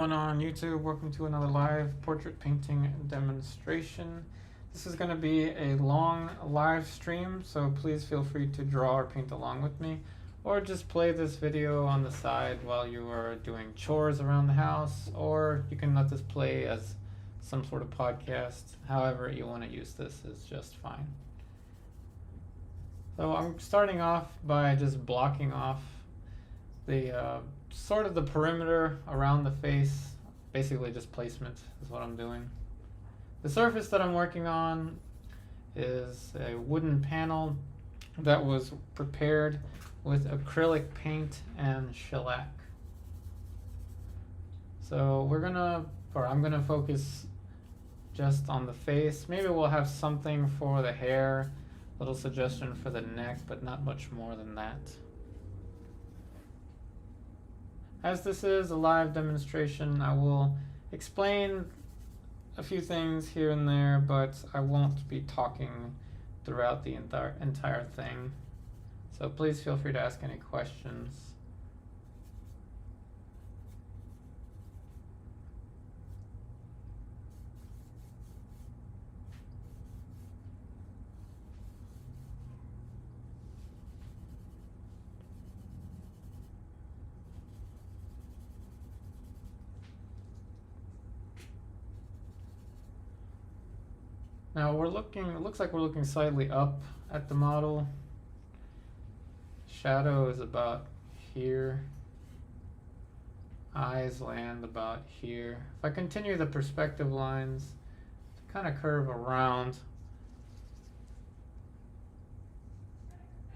On YouTube, welcome to another live portrait painting demonstration. This is going to be a long live stream, so please feel free to draw or paint along with me, or just play this video on the side while you are doing chores around the house, or you can let this play as some sort of podcast. However you want to use this is just fine. So I'm starting off by just blocking off the sort of the perimeter around the face. Basically just placement is what I'm doing. The surface that I'm working on is a wooden panel that was prepared with acrylic paint and shellac. So I'm gonna focus just on the face. Maybe we'll have something for the hair, little suggestion for the neck, but not much more than that. As this is a live demonstration, I will explain a few things here and there, but I won't be talking throughout the entire thing. So please feel free to ask any questions. Now it looks like we're looking slightly up at the model. Shadow is about here. Eyes land about here. If I continue the perspective lines to kind of curve around.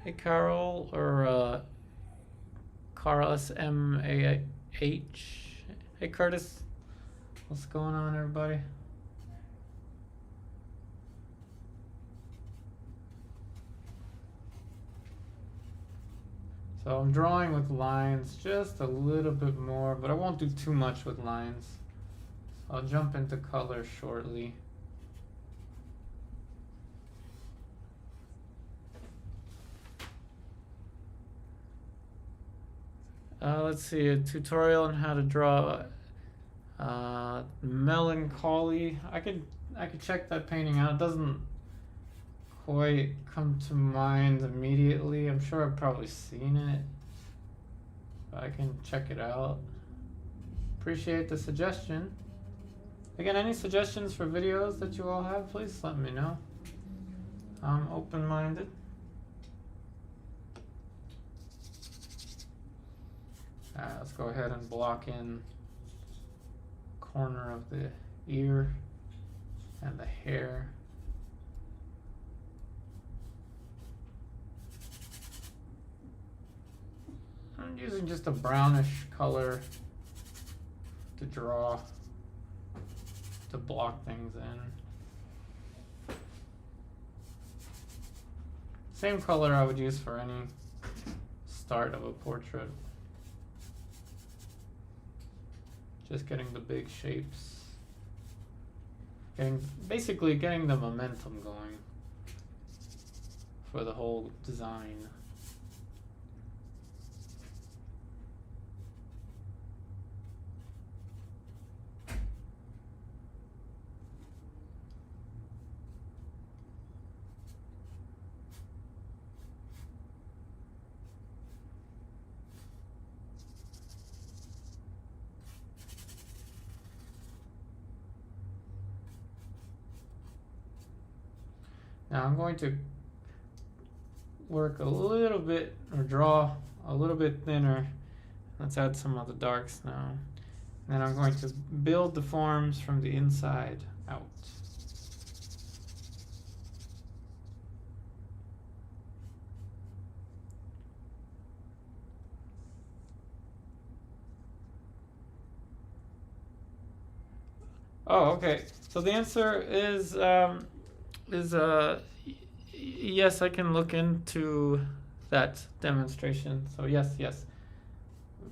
Hey Carol, or Carlos M-A-H. Hey Curtis, what's going on everybody? So I'm drawing with lines just a little bit more, but I won't do too much with lines. I'll jump into color shortly. Let's see, a tutorial on how to draw melancholy. I could check that painting out. It doesn't quite come to mind immediately. I'm sure I've probably seen it, but I can check it out. Appreciate the suggestion. Again, any suggestions for videos that you all have, please let me know. I'm open-minded. Let's go ahead and block in corner of the ear and the hair. I'm using just a brownish color to draw, to block things in. Same color I would use for any start of a portrait. Just getting the big shapes. Basically getting the momentum going for the whole design. Now I'm going to work a little bit, or draw a little bit thinner. Let's add some of the darks now. And then I'm going to build the forms from the inside out. Oh, okay. So the answer is yes, I can look into that demonstration. So yes.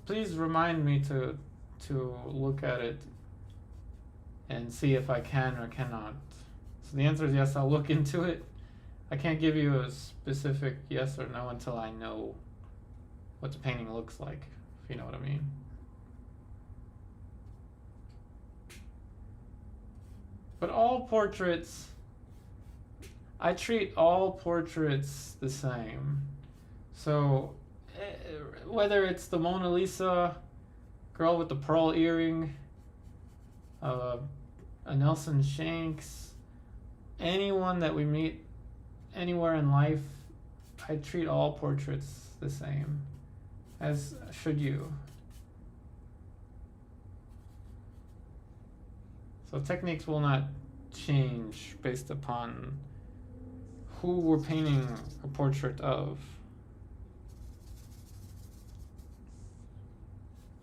Please remind me to look at it and see if I can or cannot. So the answer is yes, I'll look into it. I can't give you a specific yes or no until I know what the painting looks like, if you know what I mean. But all portraits, I treat all portraits the same. So whether it's the Mona Lisa, girl with the pearl earring, a Nelson Shanks, anyone that we meet anywhere in life, I treat all portraits the same, as should you. So techniques will not change based upon who we're painting a portrait of.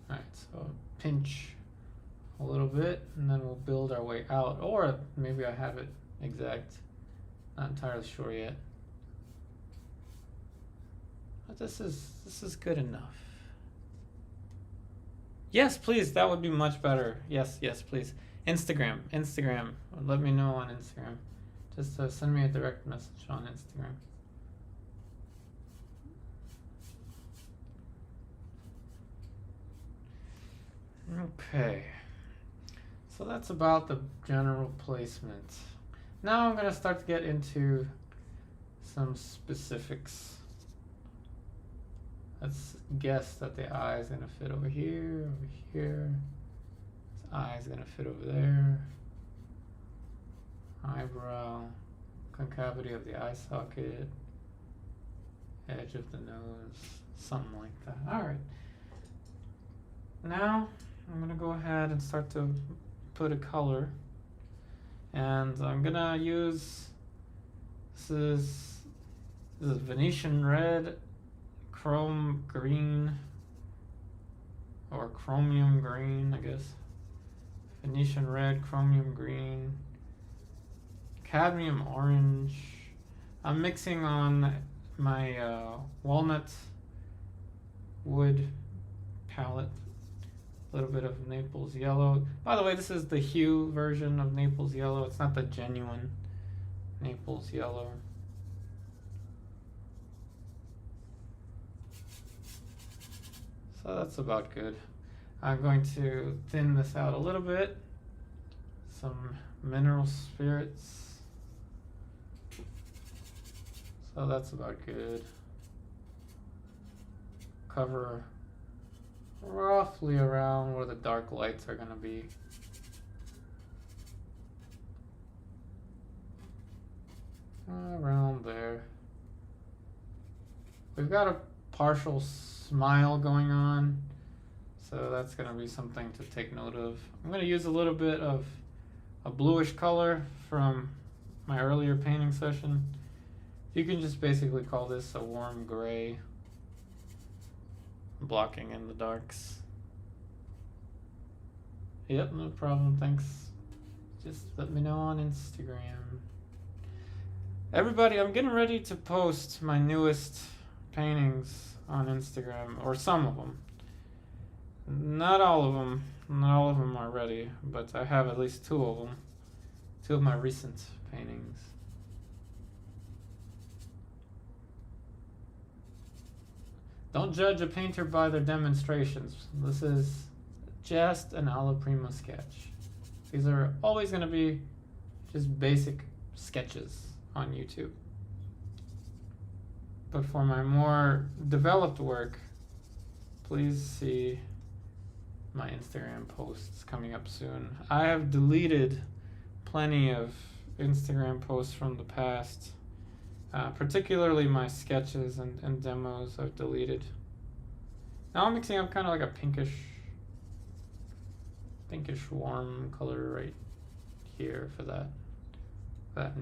Alright, so pinch a little bit and then we'll build our way out, or maybe I have it exact, not entirely sure yet. But this is good enough. Yes, please, that would be much better. Yes, please. Instagram, let me know on Instagram. Just send me a direct message on Instagram. Okay, so that's about the general placement. Now I'm gonna start to get into some specifics. Let's guess that the eye is gonna fit over here, over here. This eye is gonna fit over there. Eyebrow, concavity of the eye socket, edge of the nose, something like that. Alright. Now I'm gonna go ahead and start to put a color. And I'm gonna use, this is Venetian red, chrome green, or chromium green, I guess. Venetian red, chromium green, cadmium orange. I'm mixing on my walnut wood palette, a little bit of Naples yellow. By the way, this is the hue version of Naples yellow. It's not the genuine Naples yellow. So that's about good. I'm going to thin this out a little bit. Some mineral spirits. So that's about good. Cover roughly around where the dark lights are going to be. Around there. We've got a partial smile going on, so that's going to be something to take note of. I'm going to use a little bit of a bluish color from my earlier painting session. You can just basically call this a warm gray, blocking in the darks. Yep, no problem, thanks. Just let me know on Instagram. Everybody, I'm getting ready to post my newest paintings on Instagram, or some of them. Not all of them are ready, but I have at least two of them. Two of my recent paintings. Don't judge a painter by their demonstrations. This is just an alla prima sketch. These are always going to be just basic sketches on YouTube. But for my more developed work, please see my Instagram posts coming up soon. I have deleted plenty of Instagram posts from the past, particularly my sketches and demos I've deleted. Now I'm mixing up kind of like a pinkish warm color right here for that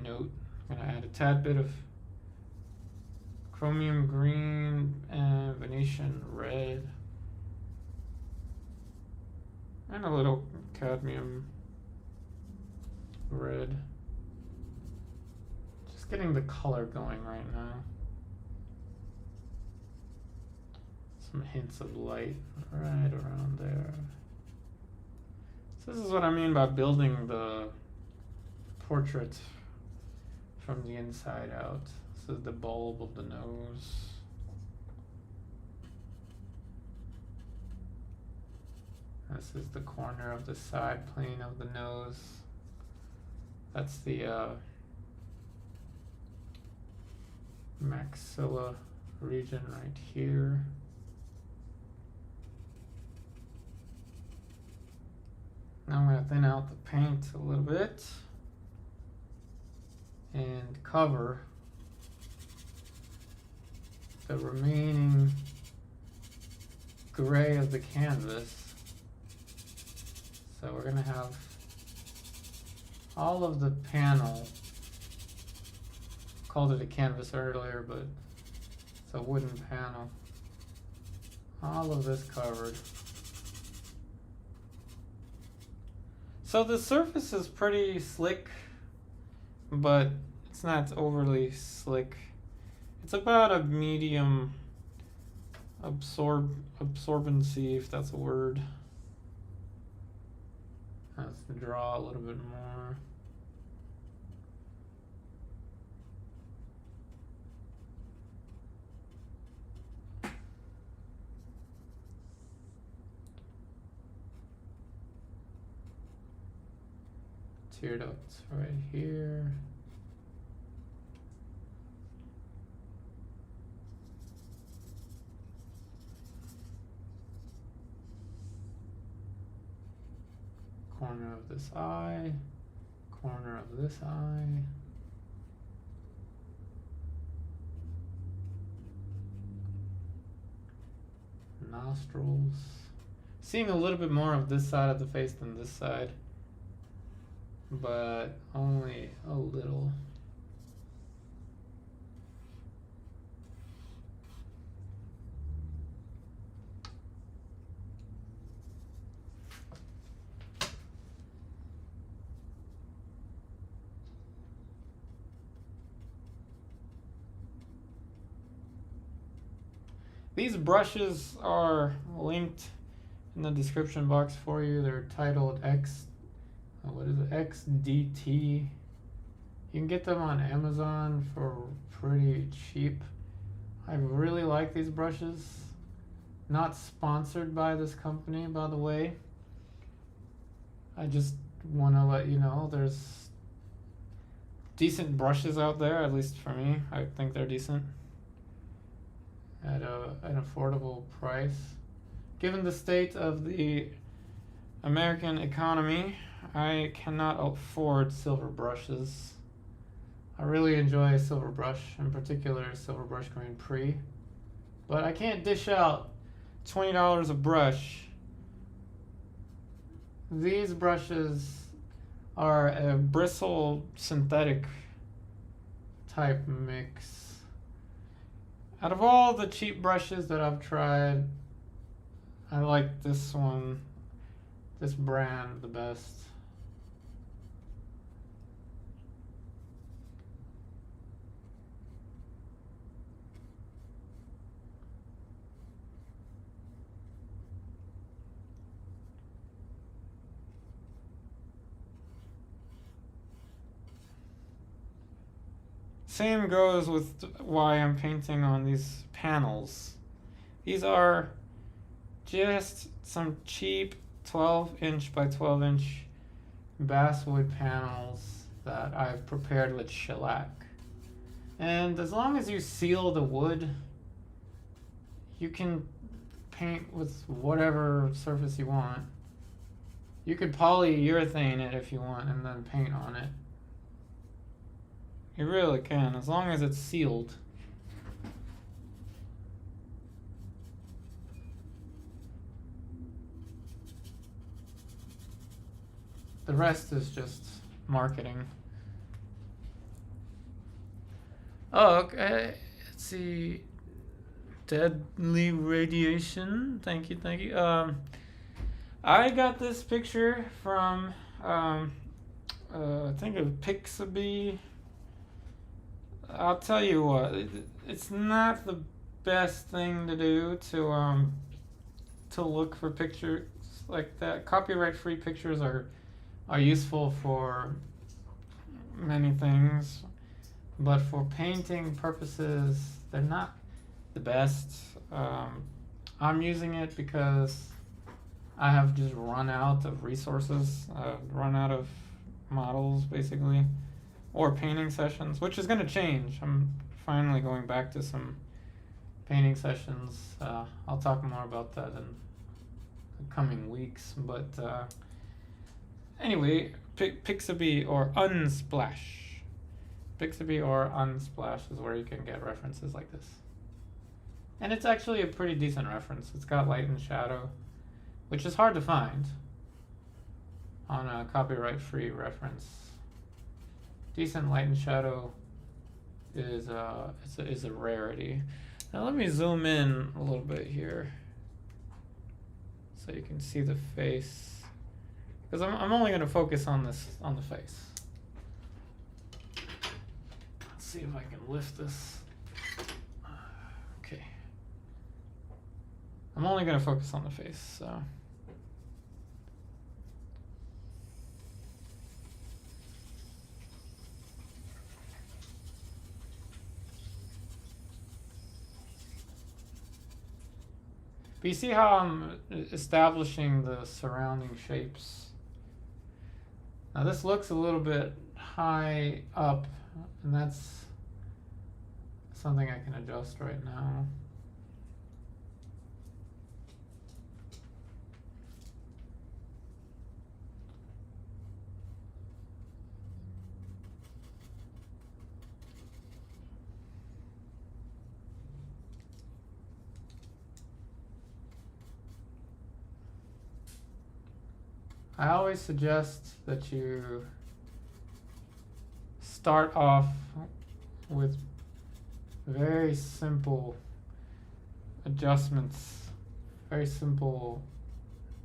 note. I'm gonna add a tad bit of chromium green and Venetian red and a little cadmium red. Just getting the color going right now. Some hints of light right around there. So this is what I mean by building the portrait from the inside out. This is the bulb of the nose. This is the corner of the side plane of the nose. That's the maxilla region right here. Now I'm going to thin out the paint a little bit and cover the remaining gray of the canvas. So we're going to have all of the panel, called it a canvas earlier, but it's a wooden panel. All of this covered. So the surface is pretty slick, but it's not overly slick. It's about a medium absorbency, if that's a word. Let's draw a little bit more. Tear ducts right here. Corner of this eye, corner of this eye. Nostrils. Seeing a little bit more of this side of the face than this side, but only a little. These brushes are linked in the description box for you. They're titled XDT. You can get them on Amazon for pretty cheap. I really like these brushes. Not sponsored by this company, by the way. I just want to let you know there's decent brushes out there, at least for me. I think they're decent at an affordable price. Given the state of the American economy, I cannot afford Silverbrushes. I really enjoy Silverbrush, in particular Silverbrush Grand Prix, but I can't dish out $20 a brush. These brushes are a bristle synthetic type mix. Out of all the cheap brushes that I've tried, I like this one, this brand, the best. Same goes with why I'm painting on these panels. These are just some cheap 12-inch by 12-inch basswood panels that I've prepared with shellac. And as long as you seal the wood, you can paint with whatever surface you want. You could polyurethane it if you want and then paint on it. You really can, as long as it's sealed. The rest is just marketing. Oh, okay. Let's see. Deadly radiation. Thank you, thank you. I got this picture from I think of Pixabay. I'll tell you what, it's not the best thing to do to look for pictures like that. Copyright-free pictures are useful for many things, but for painting purposes, they're not the best. I'm using it because I have just run out of resources, run out of models basically, or painting sessions, which is going to change. I'm finally going back to some painting sessions. I'll talk more about that in the coming weeks, but anyway, Pixabay or Unsplash. Pixabay or Unsplash is where you can get references like this. And it's actually a pretty decent reference. It's got light and shadow, which is hard to find on a copyright-free reference. Decent light and shadow is a rarity. Now let me zoom in a little bit here so you can see the face, because I'm only going to focus on the face. Let's see if I can lift this. Okay. I'm only going to focus on the face, so. But you see how I'm establishing the surrounding shapes? Now this looks a little bit high up, and that's something I can adjust right now. I always suggest that you start off with very simple adjustments, very simple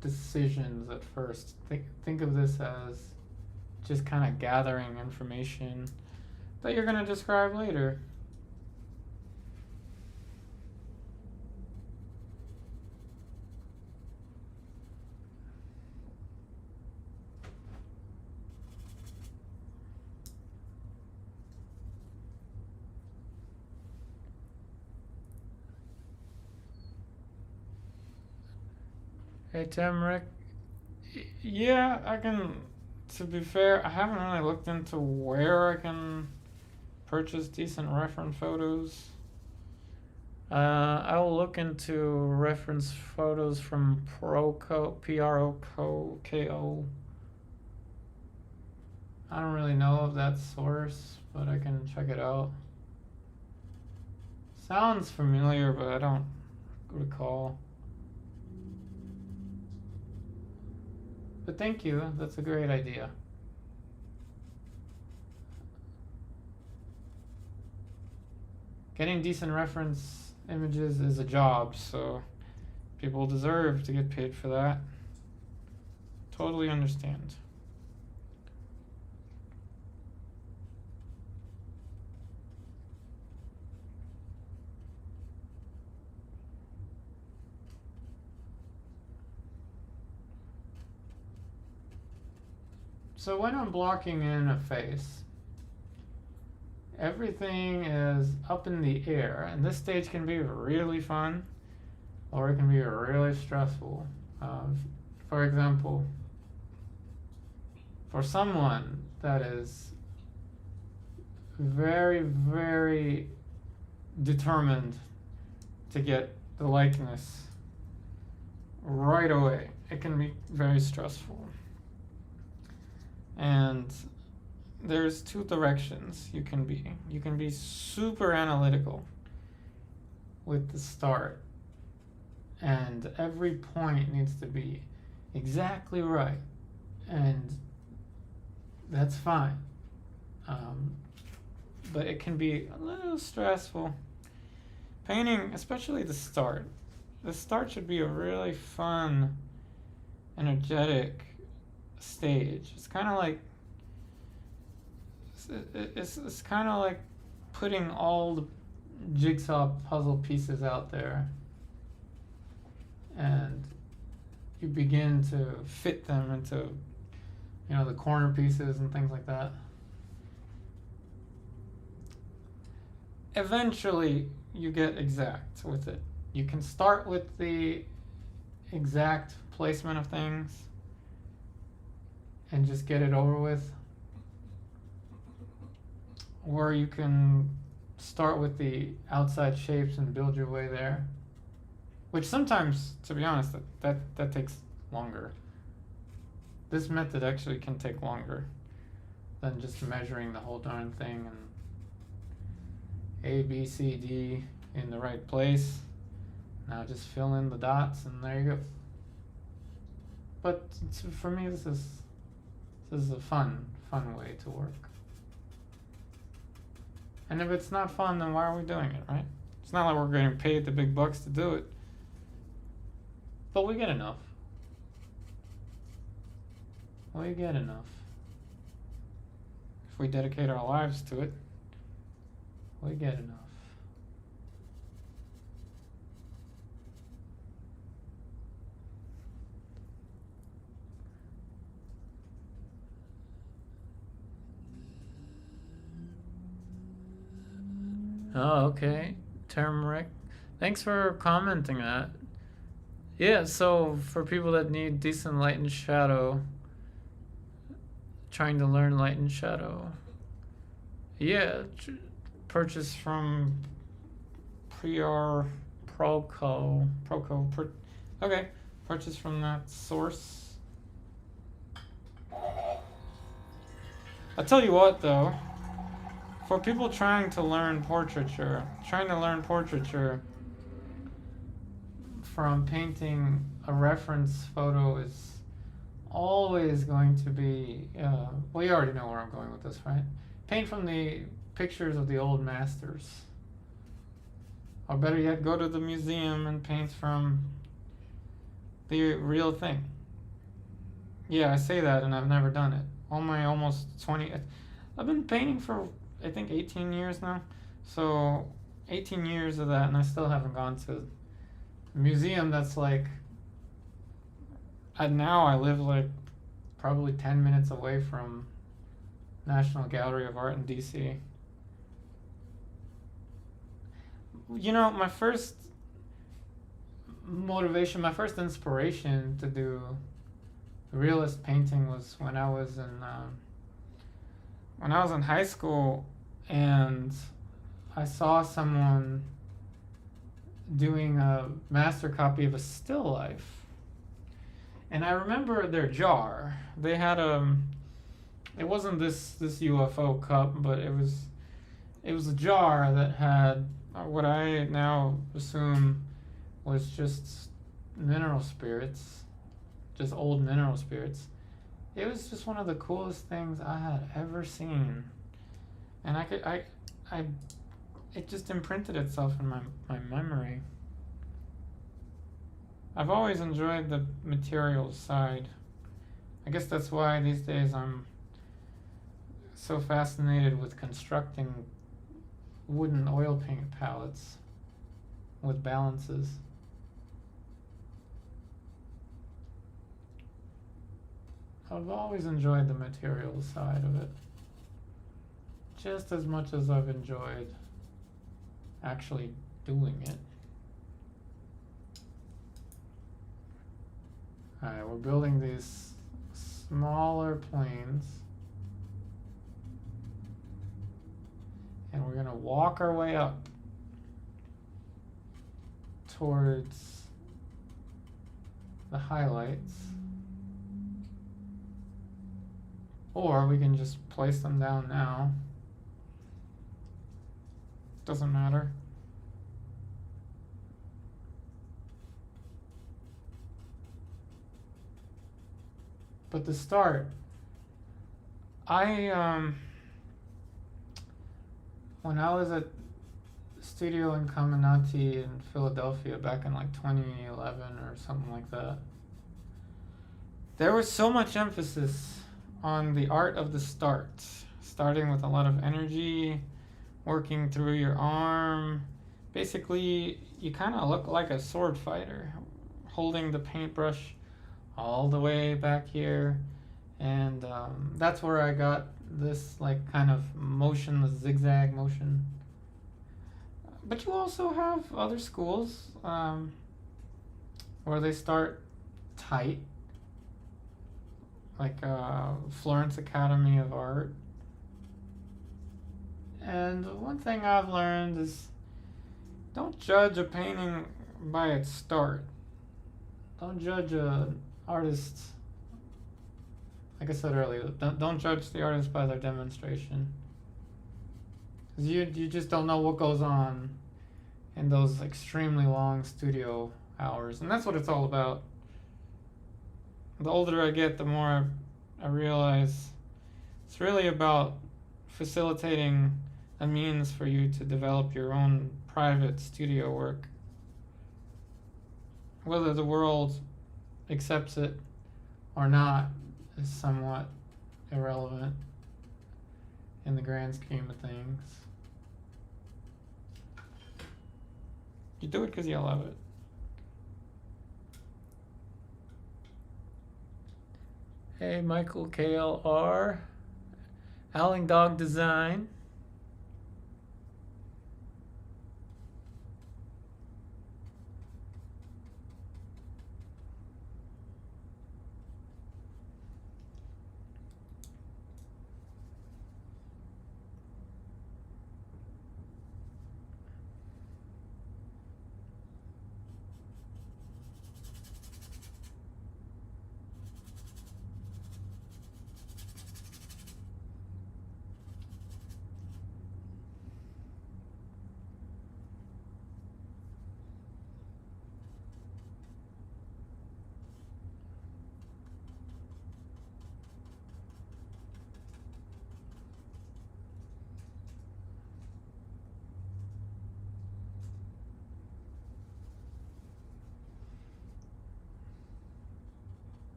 decisions at first. Think of this as just kind of gathering information that you're going to describe later. Hey Tim, Rick. Yeah, I can. To be fair, I haven't really looked into where I can purchase decent reference photos. I'll look into reference photos from PROKO. I don't really know of that source, but I can check it out. Sounds familiar, but I don't recall. But thank you, that's a great idea. Getting decent reference images is a job, so people deserve to get paid for that. Totally understand. So when I'm blocking in a face, everything is up in the air, and this stage can be really fun, or it can be really stressful. For example, for someone that is very, very determined to get the likeness right away, it can be very stressful. And there's two directions you can be. You can be super analytical with the start, and every point needs to be exactly right, and that's fine. But it can be a little stressful. Painting, especially the start. The start should be a really fun, energetic stage. It's kind of like it's kind of like putting all the jigsaw puzzle pieces out there, and you begin to fit them into, you know, the corner pieces and things like that. Eventually you get exact with it. You can start with the exact placement of things and just get it over with, where you can start with the outside shapes and build your way there. Which sometimes, to be honest, that takes longer. This method actually can take longer than just measuring the whole darn thing and A, B, C, D in the right place. Now just fill in the dots and there you go. But for me, this is a fun way to work. And if it's not fun, then why are we doing it, right? It's not like we're getting paid the big bucks to do it. But we get enough. We get enough. If we dedicate our lives to it, we get enough. Oh, okay. Turmeric. Thanks for commenting that. Yeah, so for people that need decent light and shadow, trying to learn light and shadow, yeah, purchase from Proco. Okay, purchase from that source. I'll tell you what though, for people trying to learn portraiture from painting a reference photo is always going to be, well, you already know where I'm going with this, right? Paint from the pictures of the old masters. Or better yet, go to the museum and paint from the real thing. Yeah, I say that and I've never done it. All my almost 20, I've been painting for, I think, 18 years now. So 18 years of that and I still haven't gone to a museum that's like, now I live like probably 10 minutes away from National Gallery of Art in DC. You know, my first motivation, my first inspiration to do realist painting was when I was in high school, and I saw someone doing a master copy of a still life. And I remember their jar. They had it wasn't this UFO cup, but it was a jar that had what I now assume was just mineral spirits, just old mineral spirits. It was just one of the coolest things I had ever seen, and it just imprinted itself in my memory. I've always enjoyed the materials side. I guess that's why these days I'm so fascinated with constructing wooden oil paint palettes with balances. I've always enjoyed the materials side of it, just as much as I've enjoyed actually doing it. Alright, we're building these smaller planes, and we're going to walk our way up towards the highlights, or we can just place them down now. Doesn't matter. But to start, when I was at Studio Incaminati in Philadelphia back in like 2011 or something like that, there was so much emphasis on the art of the start, starting with a lot of energy, working through your arm. Basically, you kind of look like a sword fighter, holding the paintbrush all the way back here, and that's where I got this like kind of motion, the zigzag motion. But you also have other schools where they start tight, like Florence Academy of Art And one thing I've learned is don't judge a painting by its start. Don't judge an artist, like I said earlier, don't judge the artist by their demonstration. Because you just don't know what goes on in those extremely long studio hours. And that's what it's all about. The older I get, the more I realize it's really about facilitating a means for you to develop your own private studio work. Whether the world accepts it or not is somewhat irrelevant in the grand scheme of things. You do it because you love it. Hey, Michael KLR, Owling Dog Design.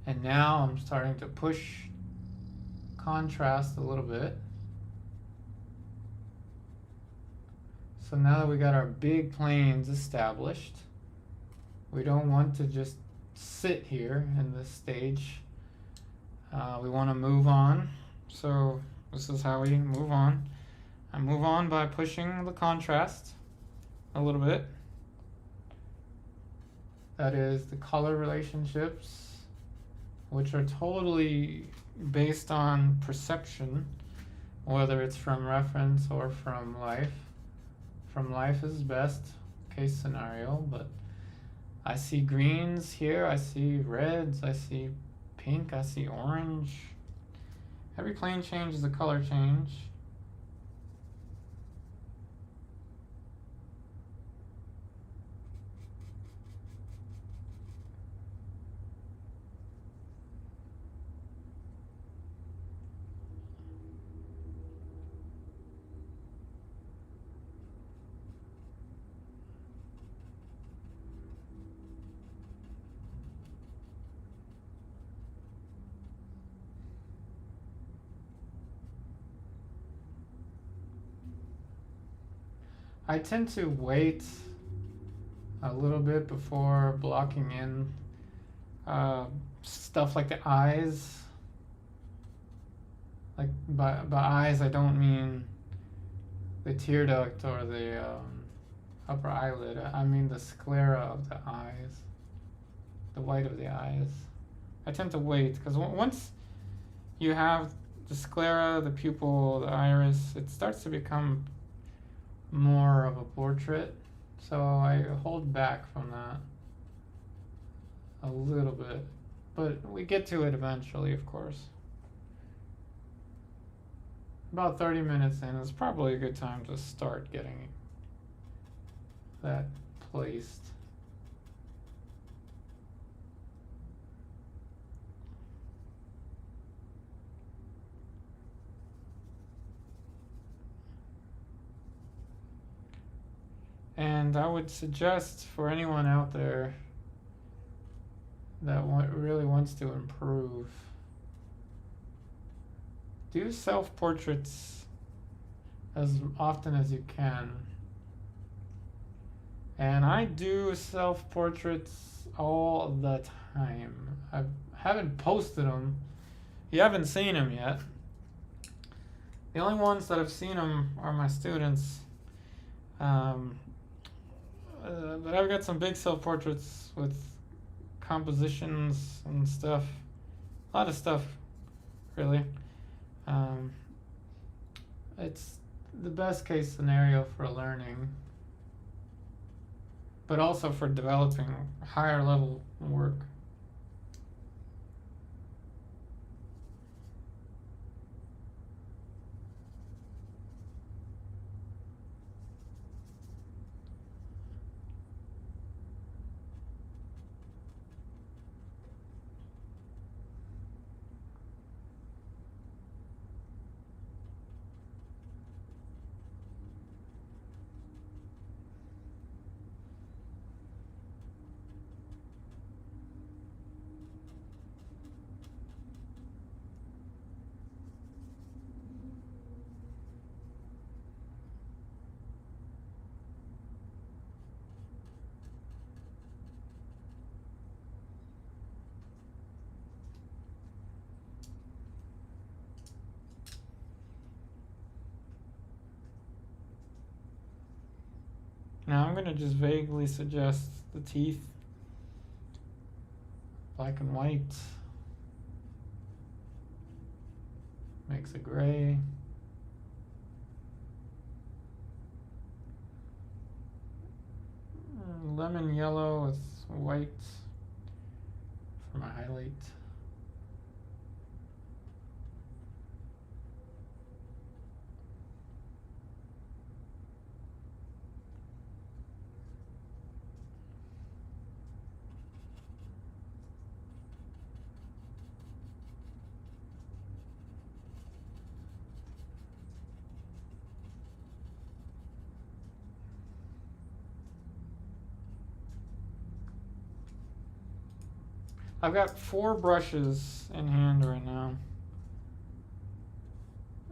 And now I'm starting to push contrast a little bit. So now that we got our big planes established, we don't want to just sit here in this stage. We want to move on. So this is how we move on. I move on by pushing the contrast a little bit. That is the color relationships, which are totally based on perception, whether it's from reference or from life. From life is best case scenario, but I see greens here, I see reds, I see pink, I see orange. Every plane change is a color change. I tend to wait a little bit before blocking in stuff like the eyes. Like by eyes, I don't mean the tear duct or the upper eyelid. I mean the sclera of the eyes, the white of the eyes. I tend to wait because once you have the sclera, the pupil, the iris, it starts to become more of a portrait, so I hold back from that a little bit, but we get to it eventually, of course. About 30 minutes in is probably a good time to start getting that placed. And I would suggest for anyone out there that really wants to improve, do self-portraits as often as you can. And I do self-portraits all the time. I haven't posted them. You haven't seen them yet. The only ones that have seen them are my students. But I've got some big self-portraits with compositions and stuff. A lot of stuff, really. Um, it's the best case scenario for learning, but also for developing higher level work. Now I'm going to just vaguely suggest the teeth, black and white, makes a gray. Lemon yellow with white for my highlight. I've got 4 brushes in hand right now,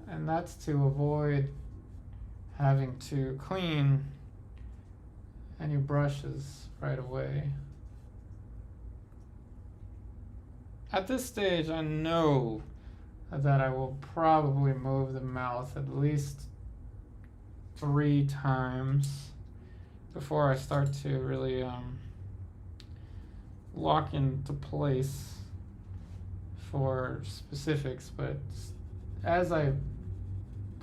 and that's to avoid having to clean any brushes right away. At this stage, I know that I will probably move the mouth at least 3 times before I start to really lock into place for specifics, but as I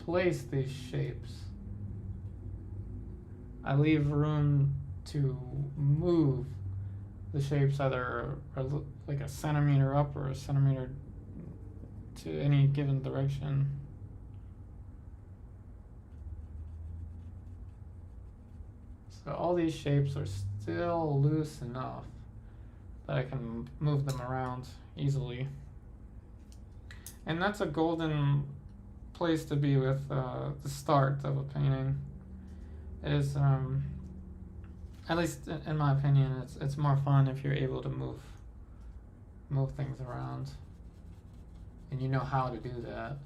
place these shapes, I leave room to move the shapes either like a centimeter up or a centimeter to any given direction. So all these shapes are still loose enough that I can move them around easily. And that's a golden place to be with the start of a painting. Is at least in my opinion, it's more fun if you're able to move things around, and you know how to do that.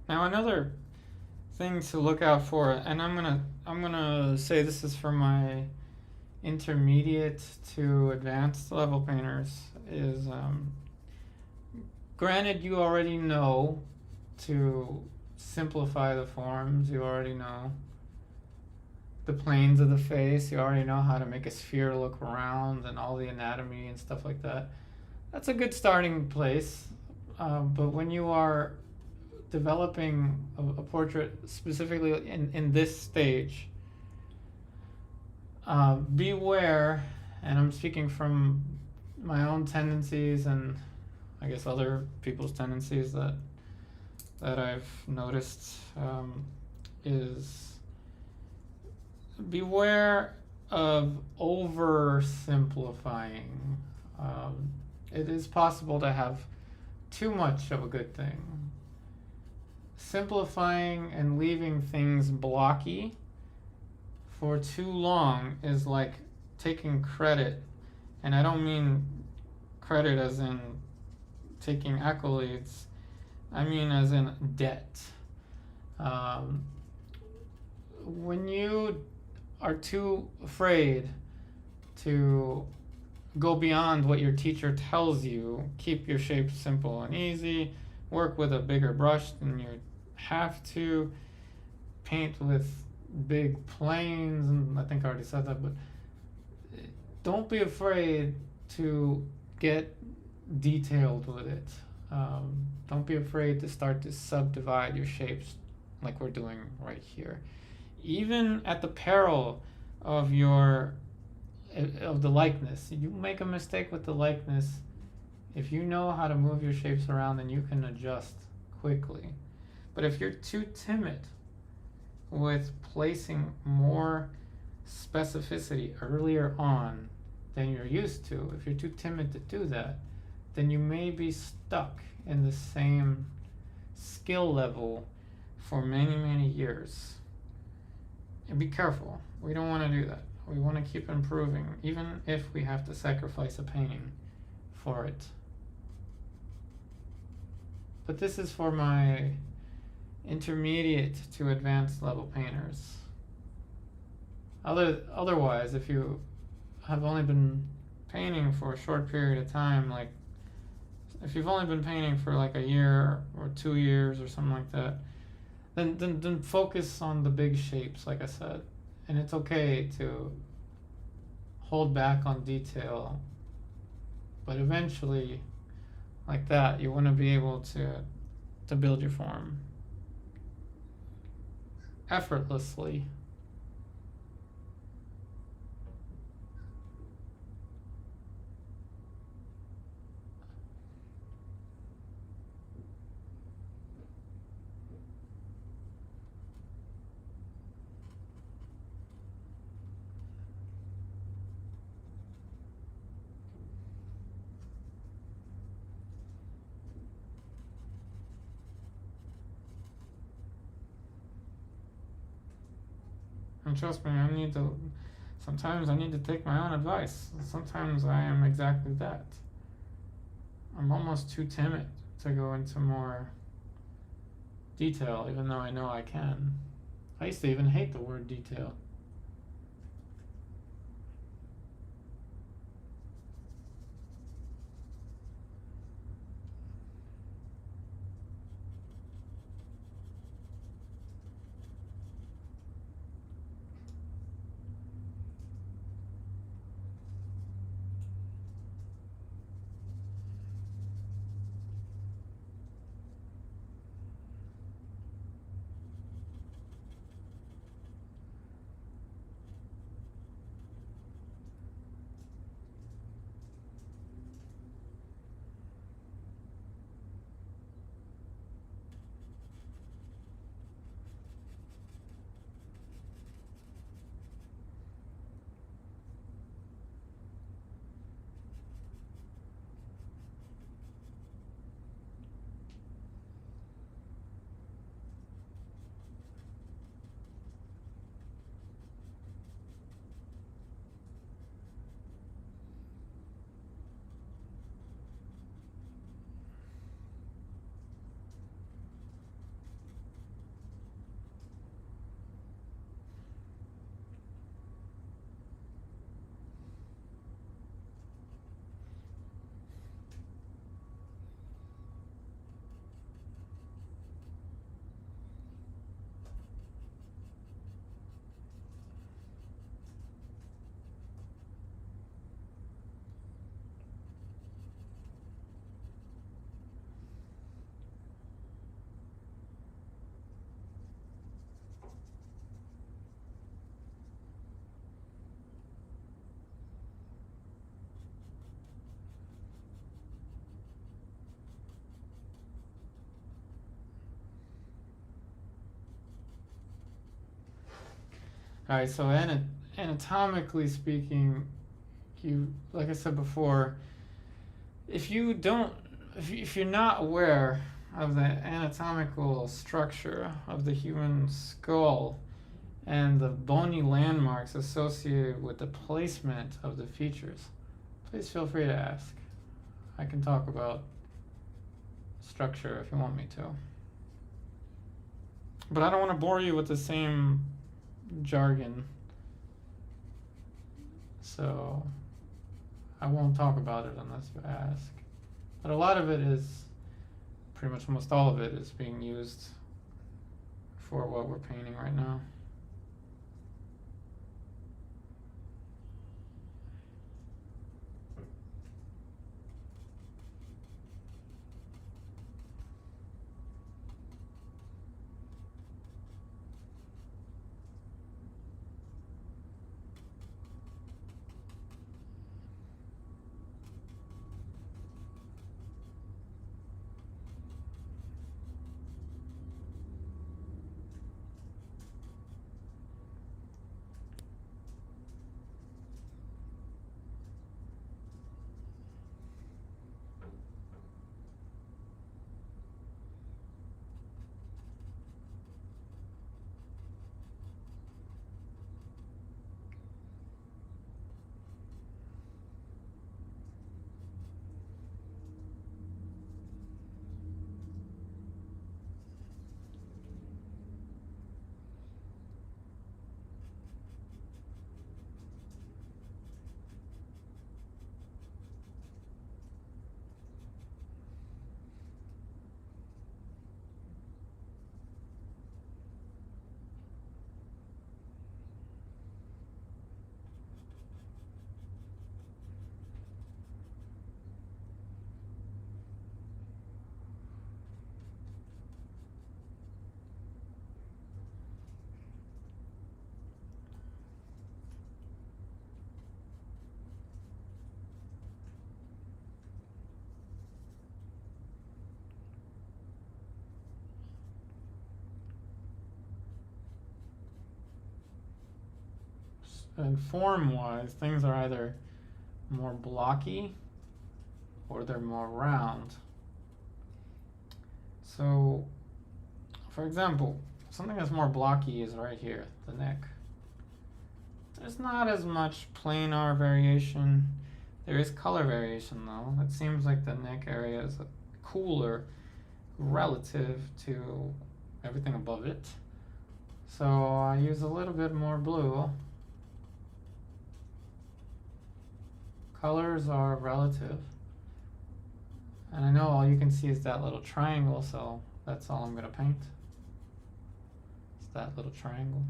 Now another thing to look out for, and I'm gonna say this is for my intermediate to advanced level painters, is granted you already know to simplify the forms, you already know the planes of the face, you already know how to make a sphere look round and all the anatomy and stuff like that. That's a good starting place. But when you are developing a portrait specifically in this stage, beware, and I'm speaking from my own tendencies and I guess other people's tendencies that I've noticed, is beware of oversimplifying. It is possible to have too much of a good thing. Simplifying and leaving things blocky for too long is like taking credit, and I don't mean credit as in taking accolades, I mean as in debt. When you are too afraid to go beyond what your teacher tells you, keep your shapes simple and easy, work with a bigger brush than you have to, paint with big planes, and I think I already said that, but don't be afraid to get detailed with it. Don't be afraid to start to subdivide your shapes like we're doing right here. Even at the peril of the likeness. You make a mistake with the likeness, if you know how to move your shapes around, then you can adjust quickly. But if you're too timid with placing more specificity earlier on than you're used to, if you're too timid to do that, then you may be stuck in the same skill level for many, many years. And be careful. We don't want to do that. We want to keep improving, even if we have to sacrifice a painting for it. But this is for my intermediate to advanced level painters. Otherwise, if you have only been painting for a short period of time, like if you've only been painting for like a year or 2 years or something like that, then focus on the big shapes, like I said. And it's okay to hold back on detail, but eventually, like that, you want to be able to build your form effortlessly. And trust me, sometimes I need to take my own advice. Sometimes I am exactly that. I'm almost too timid to go into more detail, even though I know I can. I used to even hate the word detail. Alright, so anatomically speaking, like I said before, if you're not aware of the anatomical structure of the human skull and the bony landmarks associated with the placement of the features, please feel free to ask. I can talk about structure if you want me to. But I don't want to bore you with the same jargon, so I won't talk about it unless you ask. But a lot of it is, pretty much almost all of it is being used for what we're painting right now. And form-wise, things are either more blocky or they're more round. So, for example, something that's more blocky is right here, the neck. There's not as much planar variation. There is color variation though. It seems like the neck area is cooler relative to everything above it. So I use a little bit more blue. Colors are relative. And I know all you can see is that little triangle, so that's all I'm going to paint. It's that little triangle.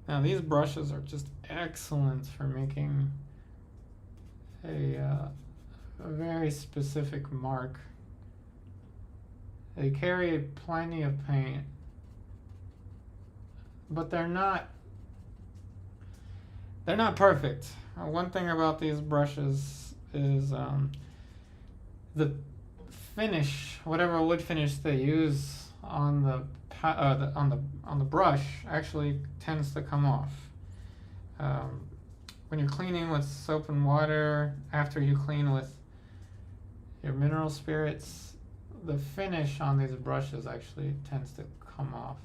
Now these brushes are just excellent for making a very specific mark. They carry plenty of paint, but they're not perfect. One thing about these brushes is the finish, whatever wood finish they use on the brush actually tends to come off. When you're cleaning with soap and water, after you clean with your mineral spirits, the finish on these brushes actually tends to come off.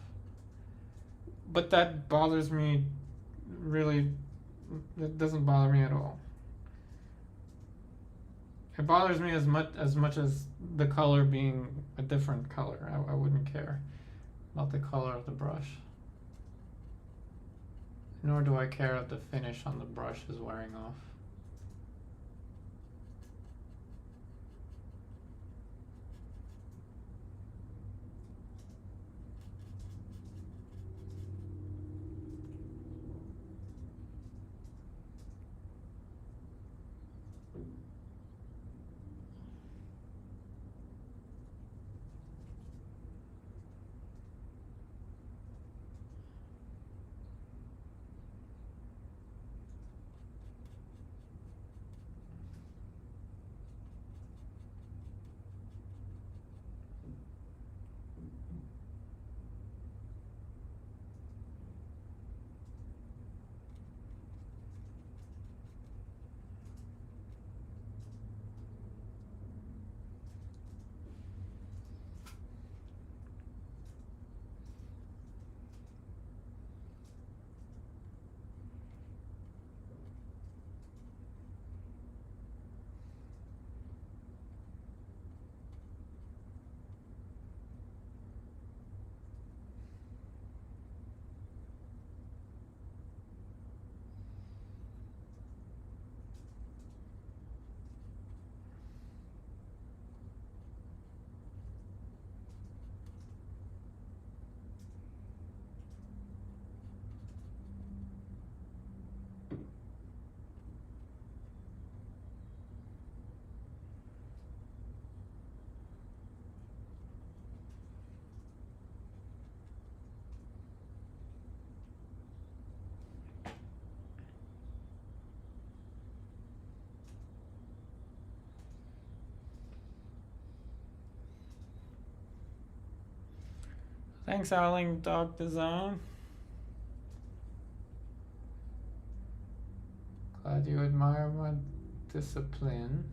But that bothers me really, it doesn't bother me at all. It bothers me as much as the color being a different color. I wouldn't care about the color of the brush. Nor do I care if the finish on the brush is wearing off. Thanks, Owling Dog Design. Glad you admire my discipline.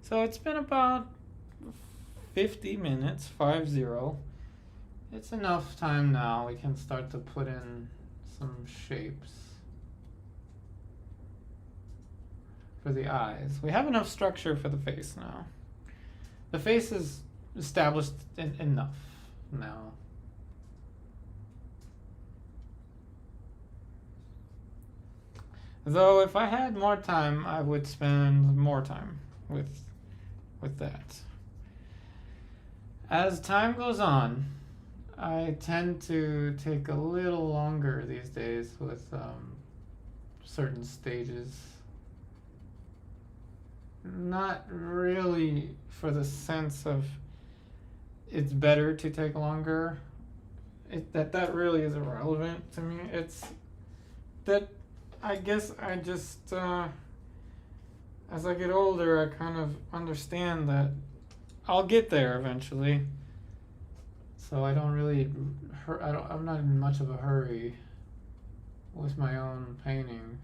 So it's been about 50 minutes, 50. It's enough time now. We can start to put in some shapes for the eyes. We have enough structure for the face now. The face is established enough now. Though if I had more time, I would spend more time with that. As time goes on, I tend to take a little longer these days with certain stages. Not really for the sense of it's better to take longer. That really is irrelevant to me. It's that I guess I just as I get older, I kind of understand that I'll get there eventually. So I don't really, I'm not in much of a hurry with my own painting.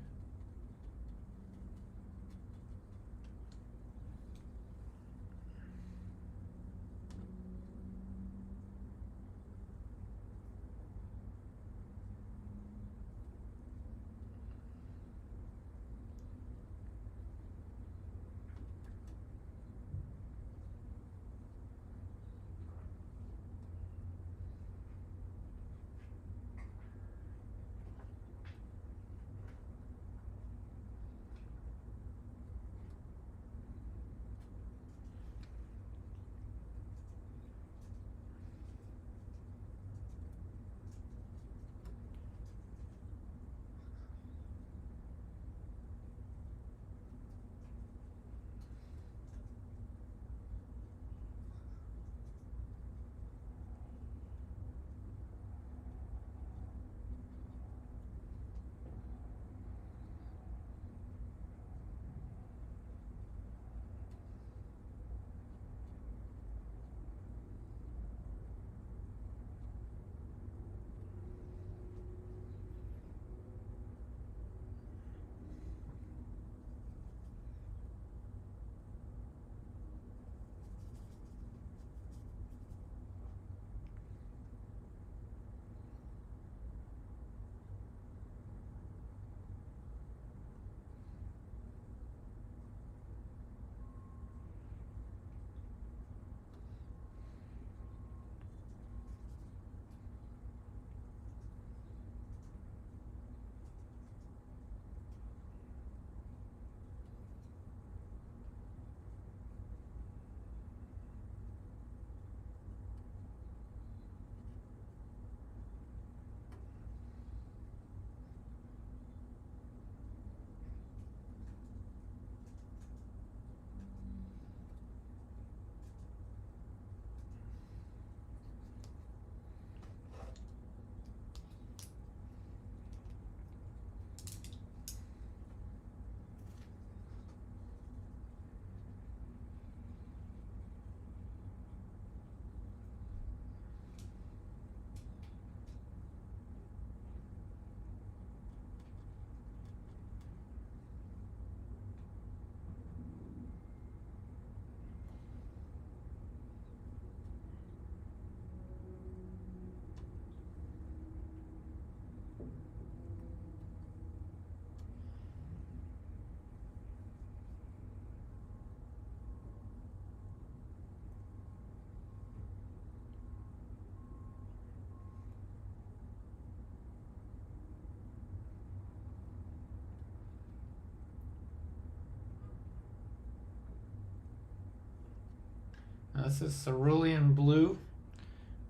This is cerulean blue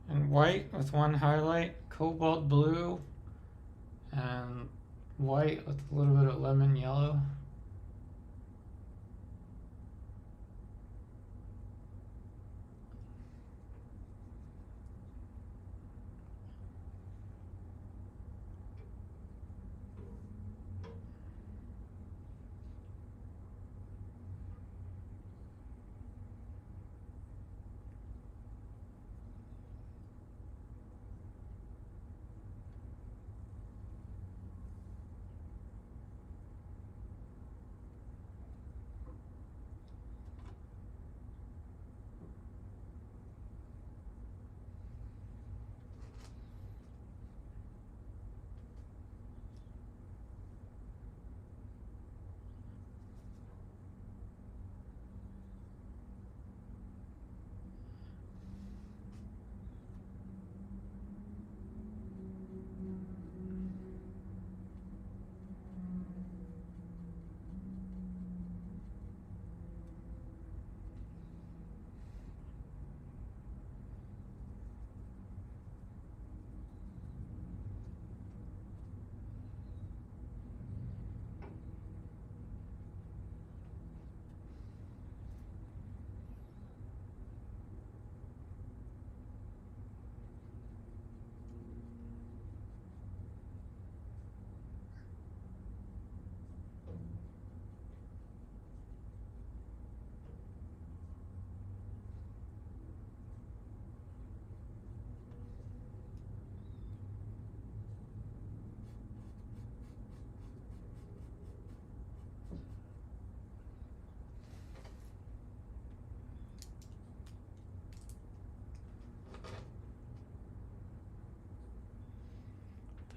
and white with one highlight, cobalt blue and white with a little bit of lemon yellow.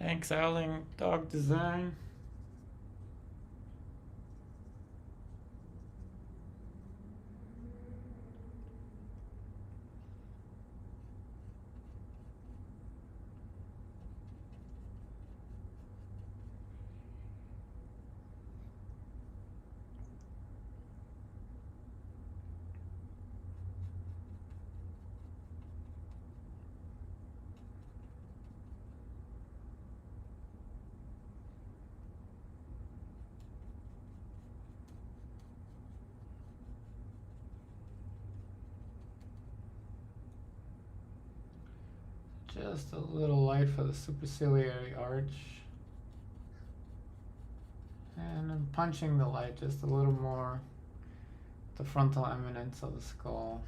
Thanks, Owling Dog Design. Just a little light for the superciliary arch. And I'm punching the light just a little more, the frontal eminence of the skull.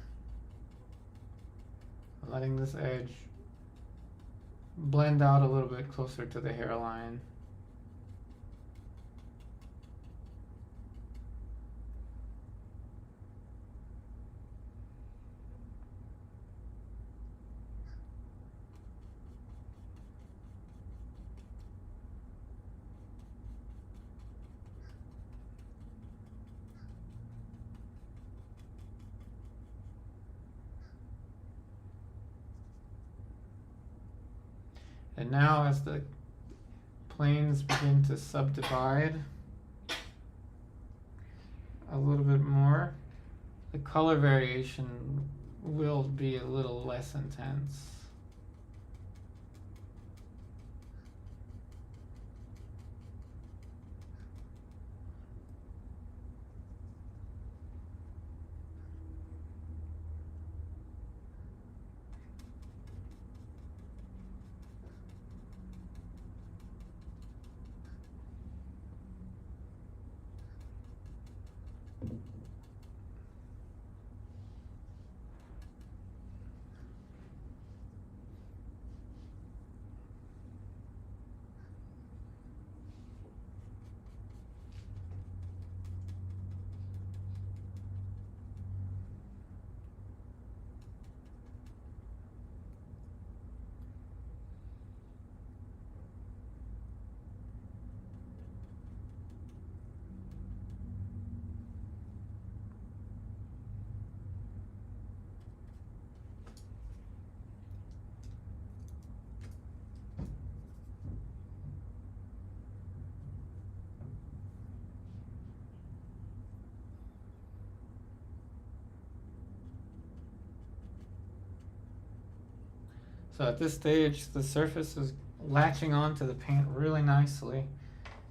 Letting this edge blend out a little bit closer to the hairline. And now as the planes begin to subdivide a little bit more, the color variation will be a little less intense. So at this stage, the surface is latching onto the paint really nicely.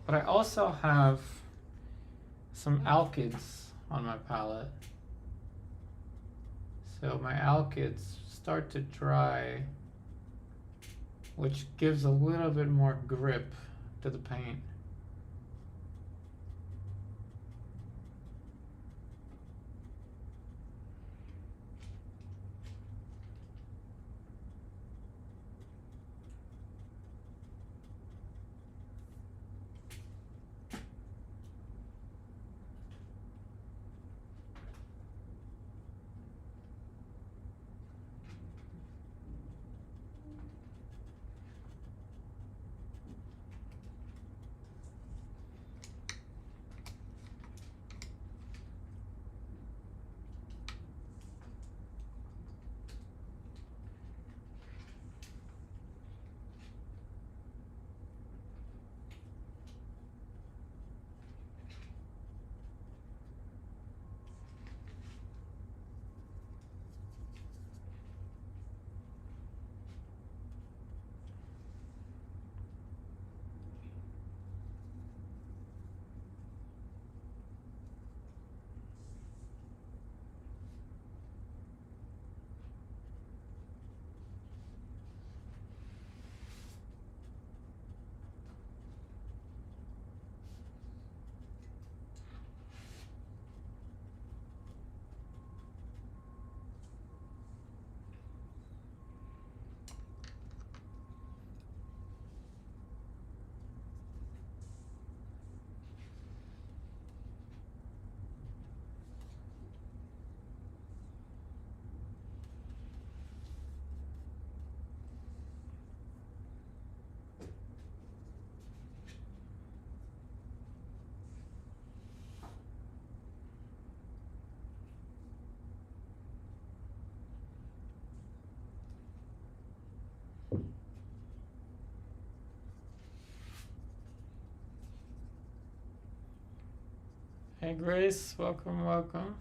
But I also have some alkyds on my palette. So my alkyds start to dry, which gives a little bit more grip to the paint. Hey Grace, welcome, welcome.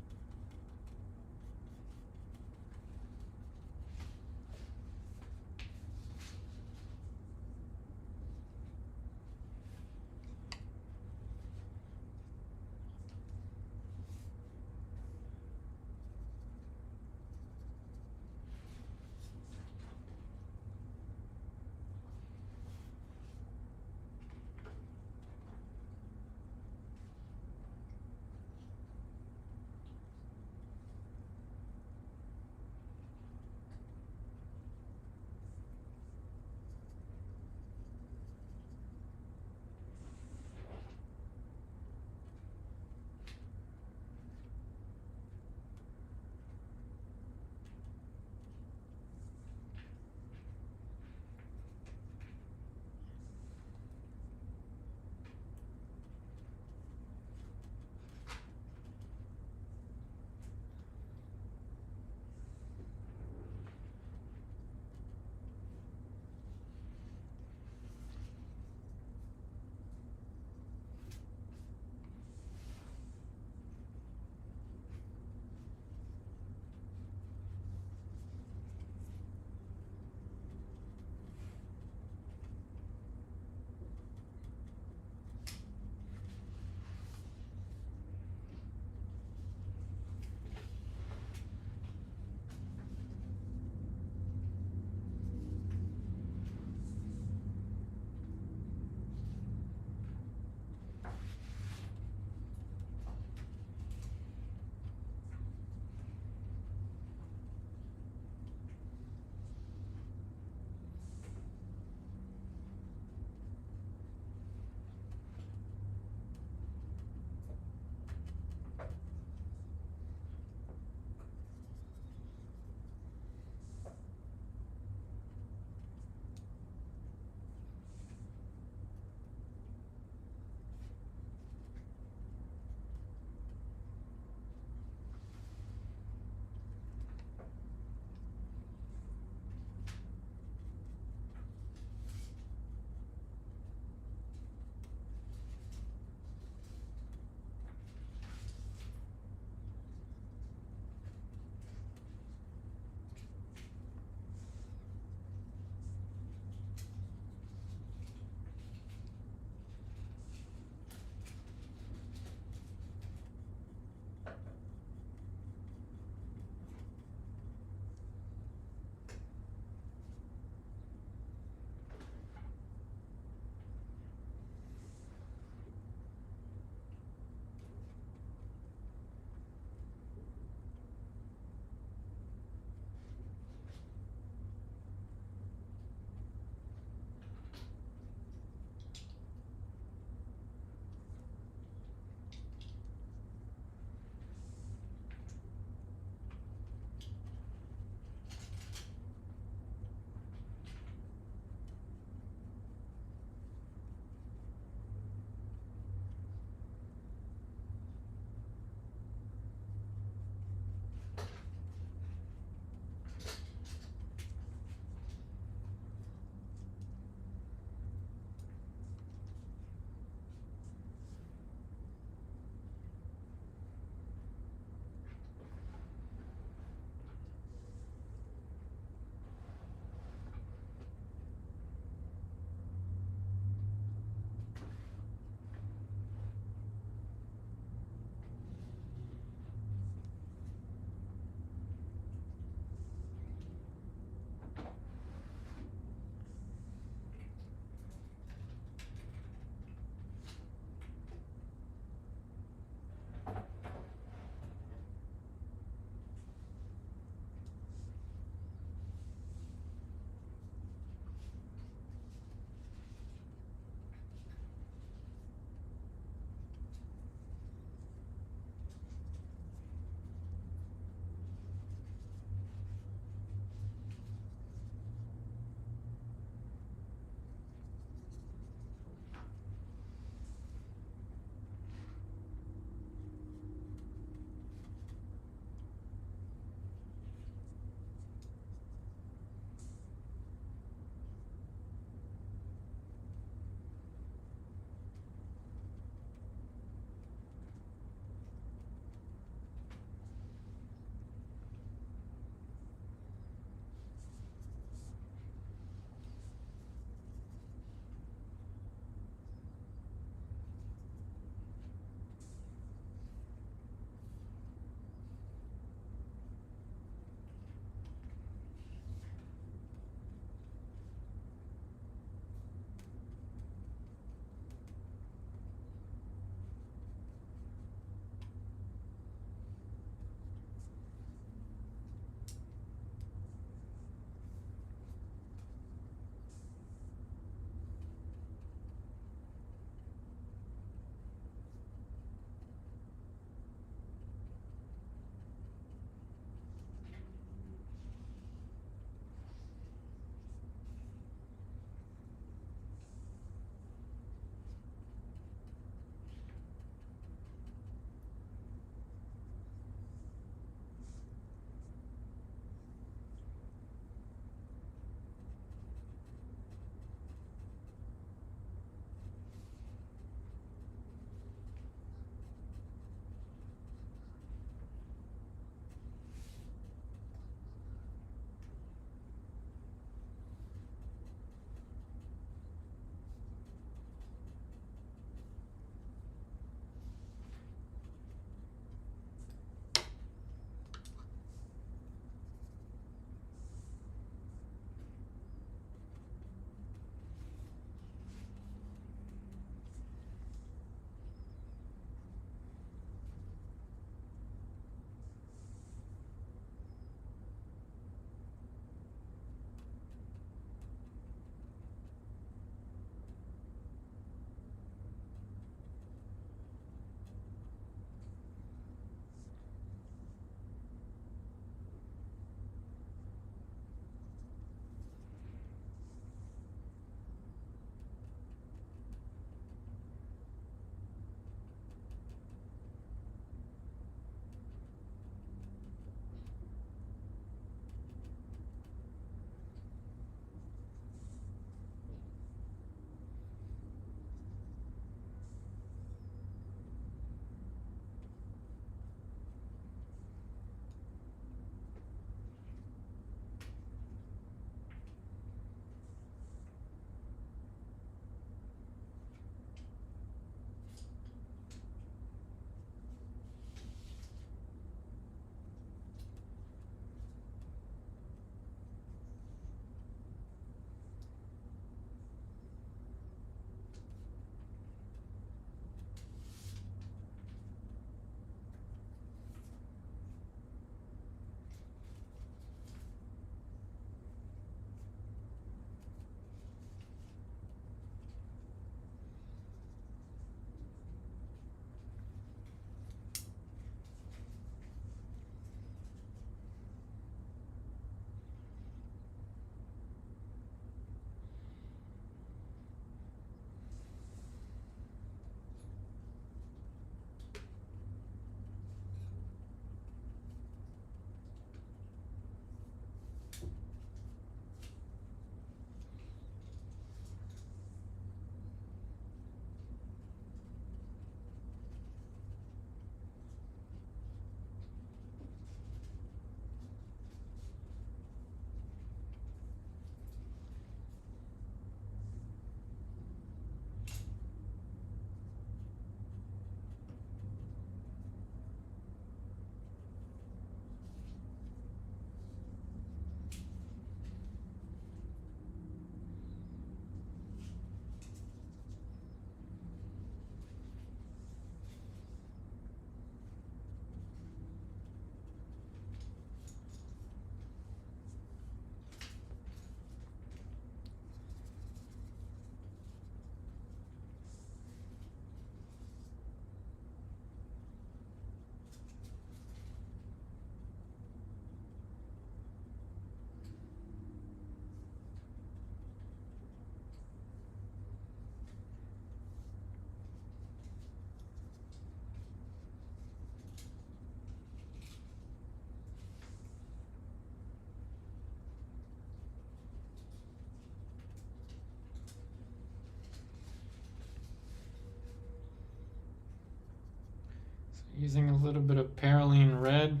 Using a little bit of Perylene red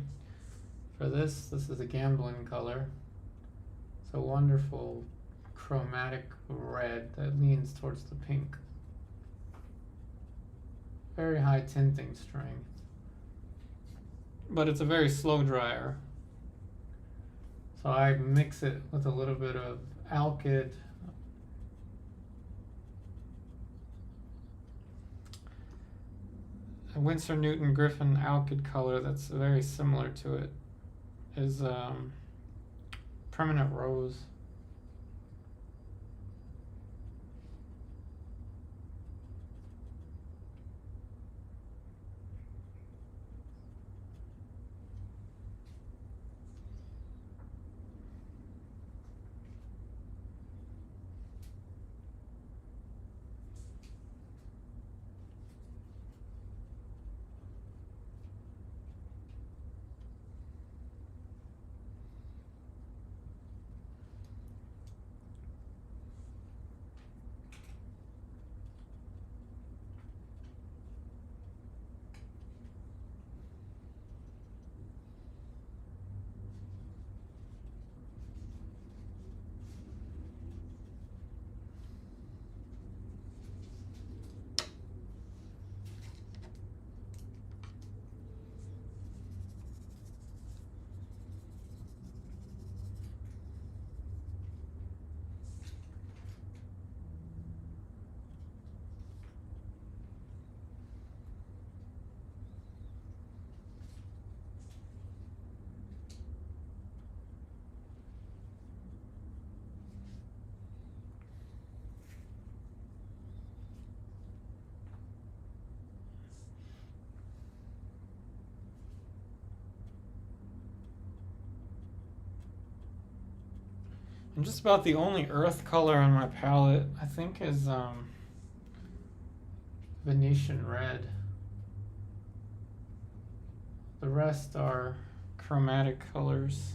for this. This is a gambling color. It's a wonderful chromatic red that leans towards the pink. Very high tinting strength. But it's a very slow dryer. So I mix it with a little bit of alkyd. A Winsor Newton Griffin alkyd color that's very similar to it is Permanent Rose. And just about the only earth color on my palette, I think, is Venetian red. The rest are chromatic colors.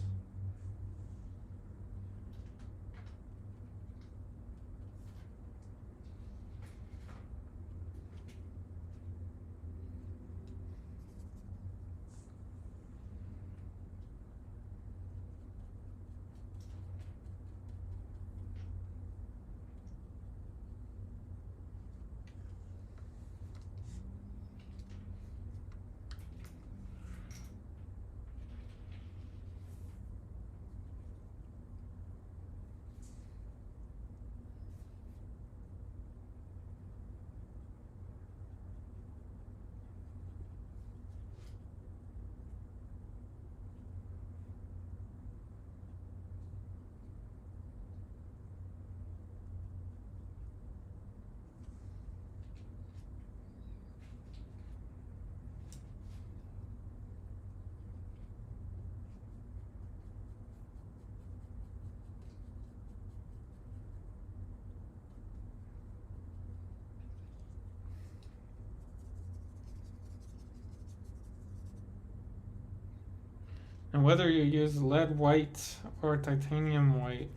And whether you use lead white or titanium white,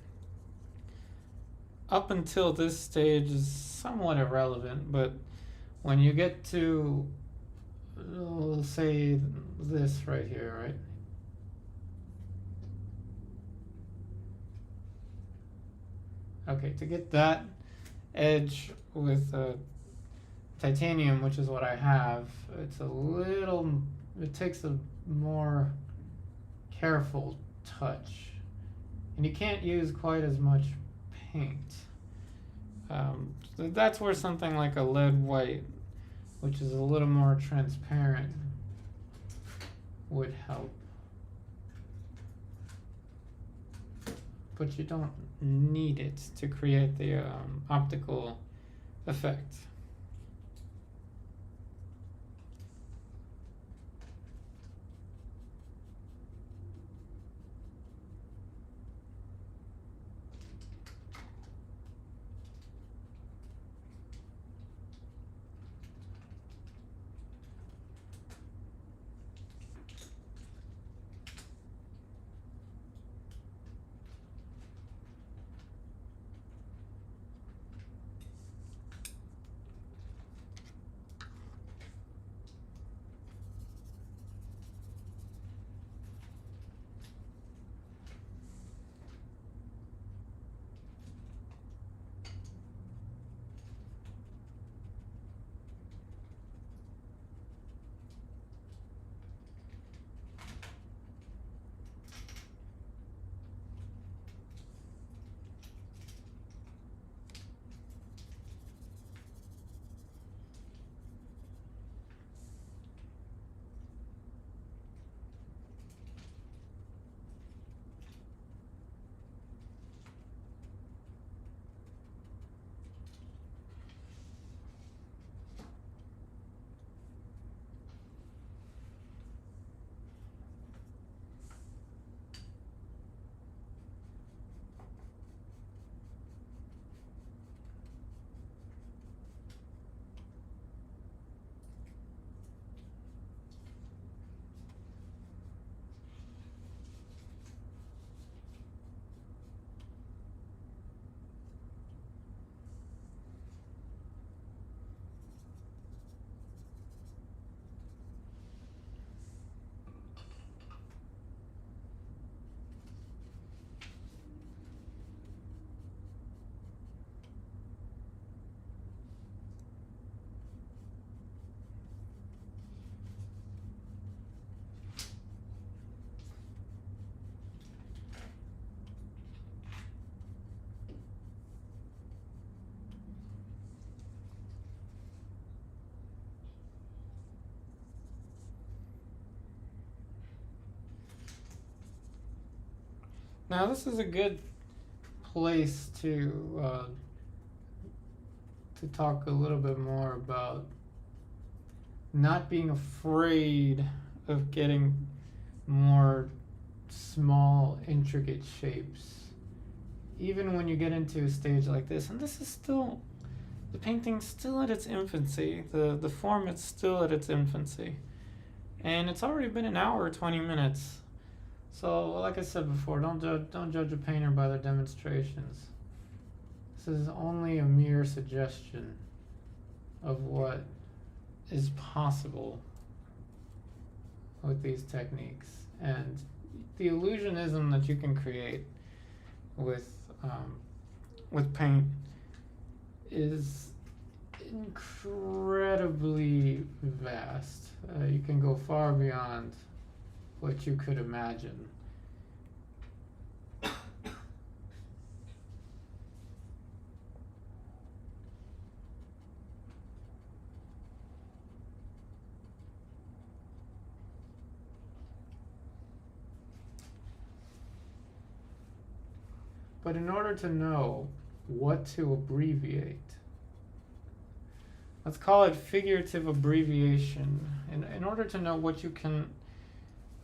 up until this stage is somewhat irrelevant, but when you get to, say, this right here, right? Okay, to get that edge with titanium, which is what I have, it takes a more careful touch. And you can't use quite as much paint. So that's where something like a lead white, which is a little more transparent, would help. But you don't need it to create the optical effect. Now this is a good place to talk a little bit more about not being afraid of getting more small, intricate shapes. Even when you get into a stage like this, and this is still, the painting's still at its infancy, the form is still at its infancy. And it's already been an hour, 20 minutes. So, like I said before, don't judge a painter by their demonstrations. This is only a mere suggestion of what is possible with these techniques, and the illusionism that you can create with paint is incredibly vast. You can go far beyond what you could imagine. But in order to know what to abbreviate, let's call it figurative abbreviation. In order to know what you can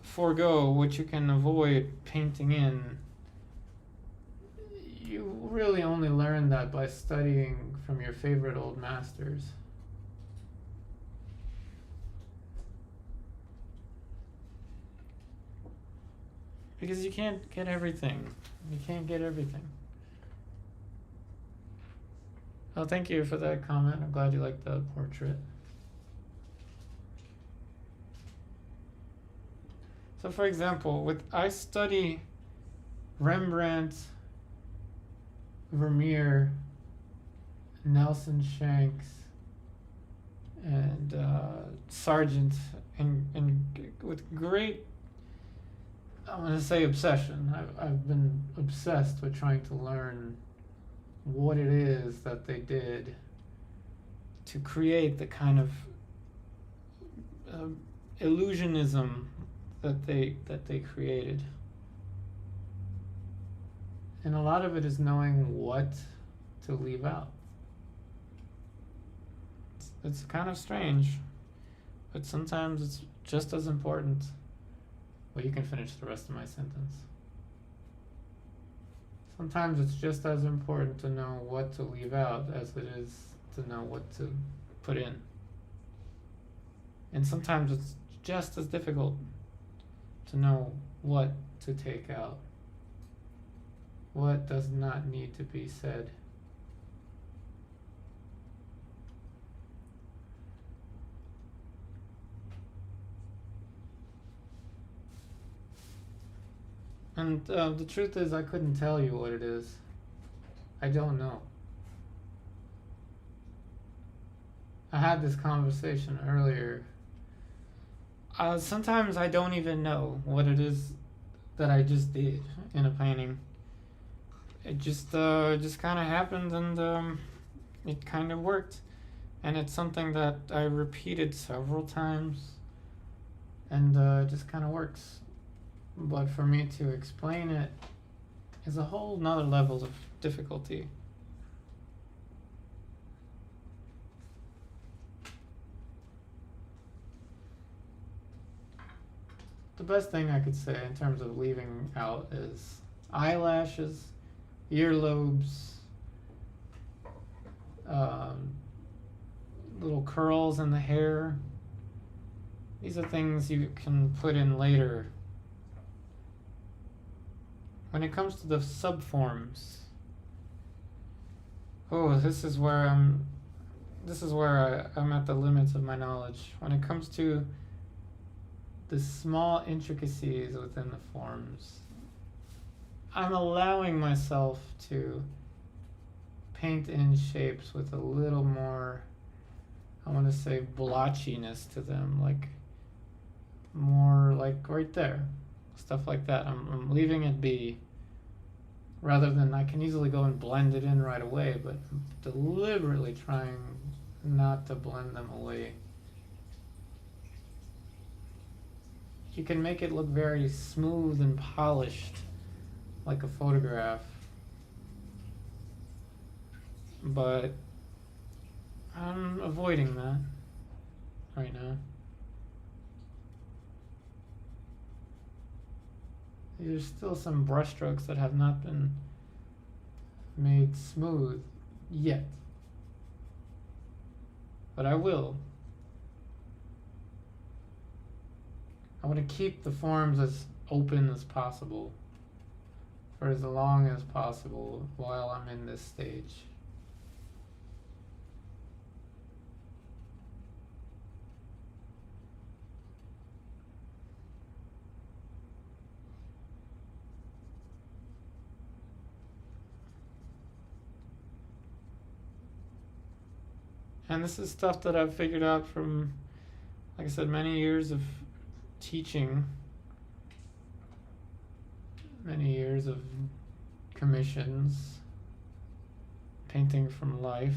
forego, what you can avoid painting in, you really only learn that by studying from your favorite old masters. Because you can't get everything. You can't get everything. Oh, thank you for that comment. I'm glad you liked the portrait. So for example, I study Rembrandt, Vermeer, Nelson Shanks, and Sargent, and with great, I'm going to say obsession. I've been obsessed with trying to learn what it is that they did to create the kind of illusionism that they created. And a lot of it is knowing what to leave out. It's kind of strange, but sometimes it's just as important. Well, you can finish the rest of my sentence. Sometimes it's just as important to know what to leave out as it is to know what to put in. And sometimes it's just as difficult to know what to take out. What does not need to be said. And the truth is, I couldn't tell you what it is. I don't know. I had this conversation earlier. Sometimes I don't even know what it is that I just did in a painting. It just kind of happened, and it kind of worked. And it's something that I repeated several times, and it just kind of works. But for me to explain it is a whole nother level of difficulty. The best thing I could say in terms of leaving out is eyelashes, earlobes, little curls in the hair. These are things you can put in later. When it comes to the subforms, this is where I'm at the limits of my knowledge. When it comes to the small intricacies within the forms, I'm allowing myself to paint in shapes with a little more, I want to say, blotchiness to them, like more like right there. Stuff like that. I'm leaving it be, rather than I can easily go and blend it in right away, but I'm deliberately trying not to blend them away. You can make it look very smooth and polished like a photograph, but I'm avoiding that right now. There's still some brush strokes that have not been made smooth yet, but I will. I want to keep the forms as open as possible for as long as possible while I'm in this stage. And this is stuff that I've figured out from, like I said, many years of teaching, many years of commissions, painting from life.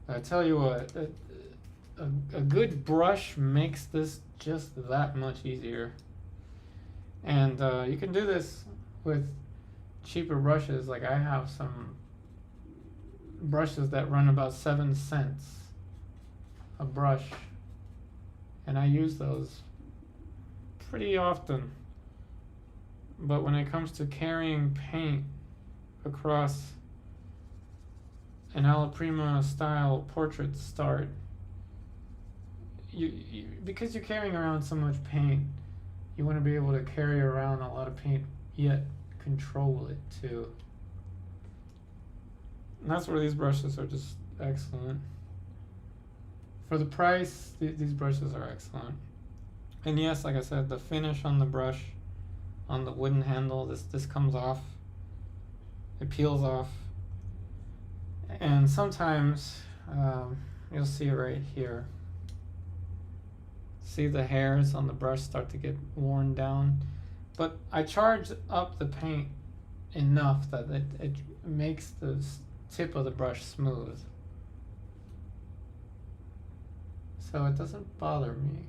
I tell you what, a good brush makes this just that much easier. And you can do this with cheaper brushes. Like I have some brushes that run about 7 cents a brush, and I use those pretty often. But when it comes to carrying paint across an alla prima style portrait start, you because you're carrying around so much paint, you want to be able to carry around a lot of paint yet control it too. And that's where these brushes are just excellent. For the price, these brushes are excellent. And yes, like I said, the finish on the brush, on the wooden handle, this comes off, it peels off. And sometimes you'll see it right here. See the hairs on the brush start to get worn down, but I charge up the paint enough that it makes the tip of the brush smooth, so it doesn't bother me.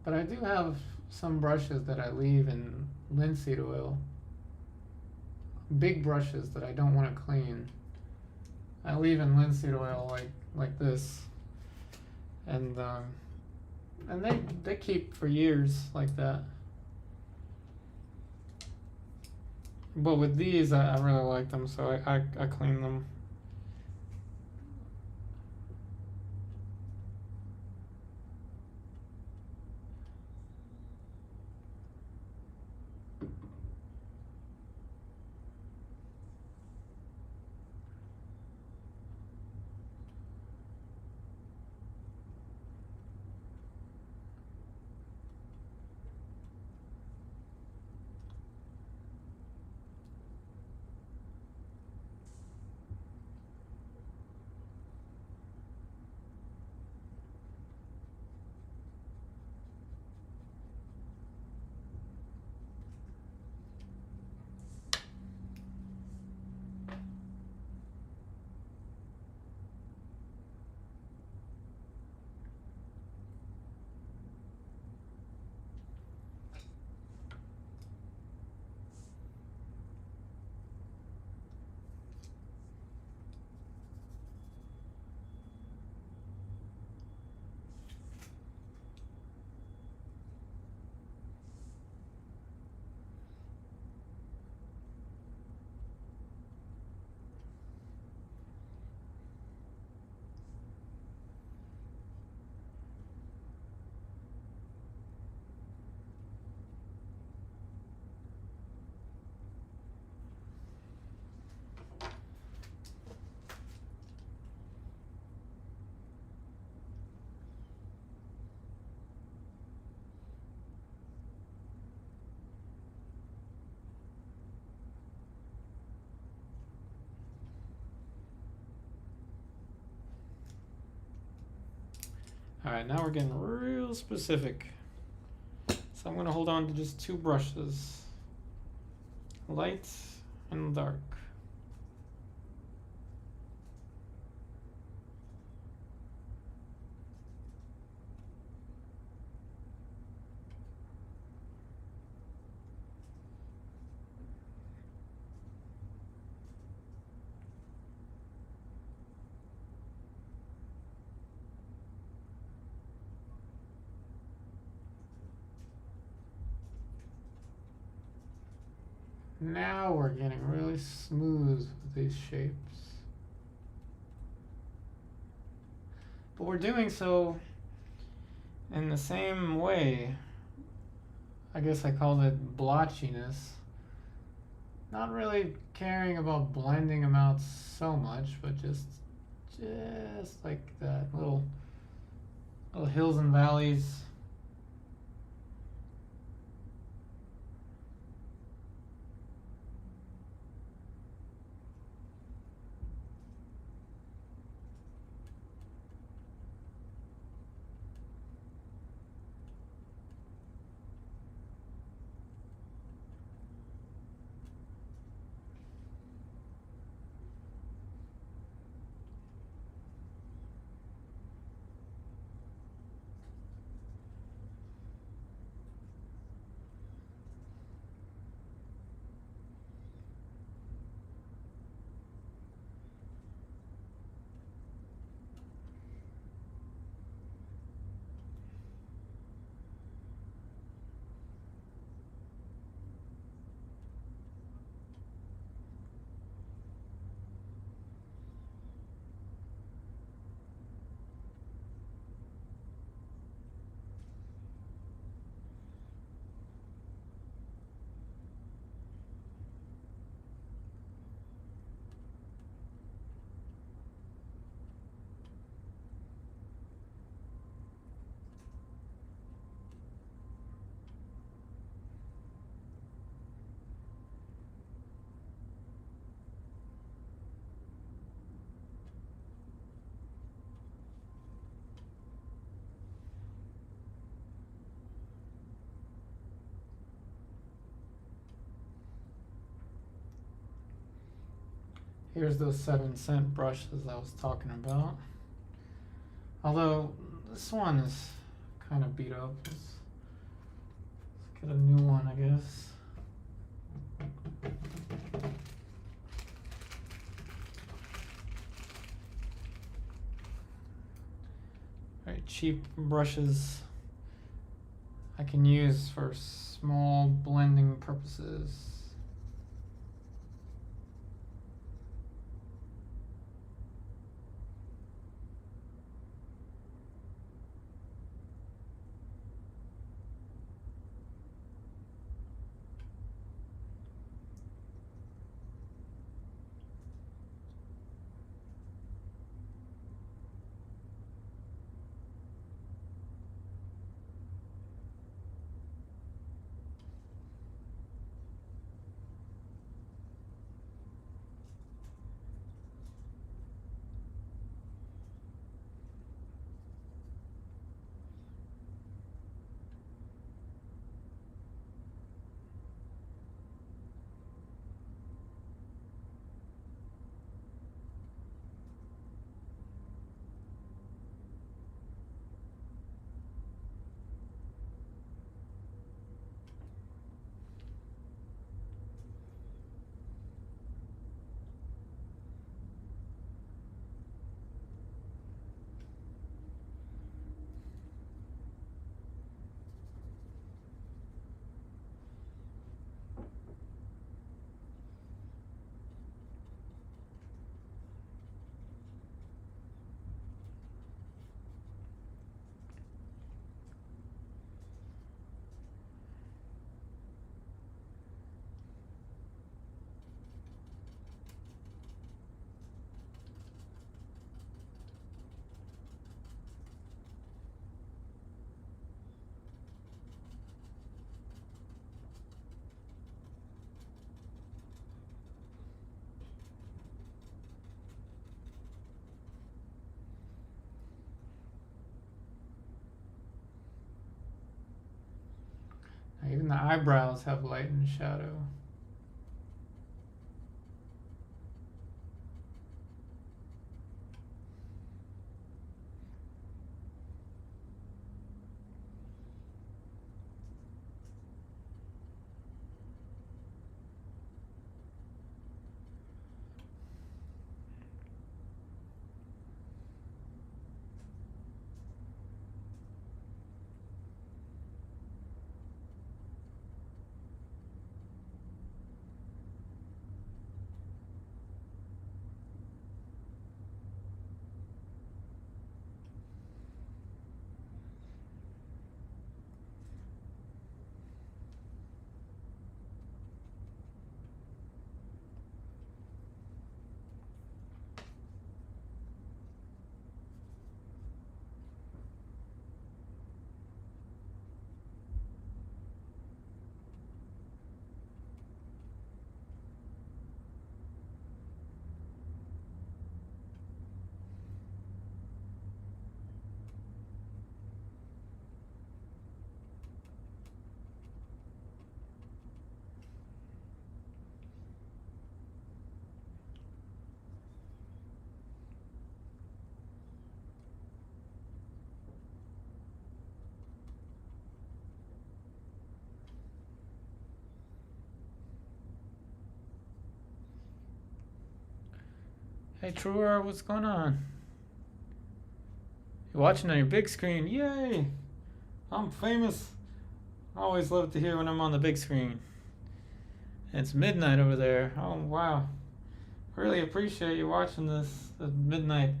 But I do have some brushes that I leave in linseed oil. Big brushes that I don't want to clean, I leave in linseed oil like this, and they keep for years like that. But with these, I really like them, so I clean them. Alright, now we're getting real specific. So I'm going to hold on to just two brushes. Light and dark. Now we're getting really smooth with these shapes. But we're doing so in the same way. I guess I called it blotchiness. Not really caring about blending them out so much, but just like that, little hills and valleys. Here's those 7-cent brushes I was talking about. Although this one is kind of beat up. Let's get a new one, I guess. Alright, cheap brushes I can use for small blending purposes. Even the eyebrows have light and shadow. Hey Truer, what's going on? You're watching on your big screen. Yay! I'm famous. I always love to hear when I'm on the big screen. It's midnight over there. Oh wow. Really appreciate you watching this at midnight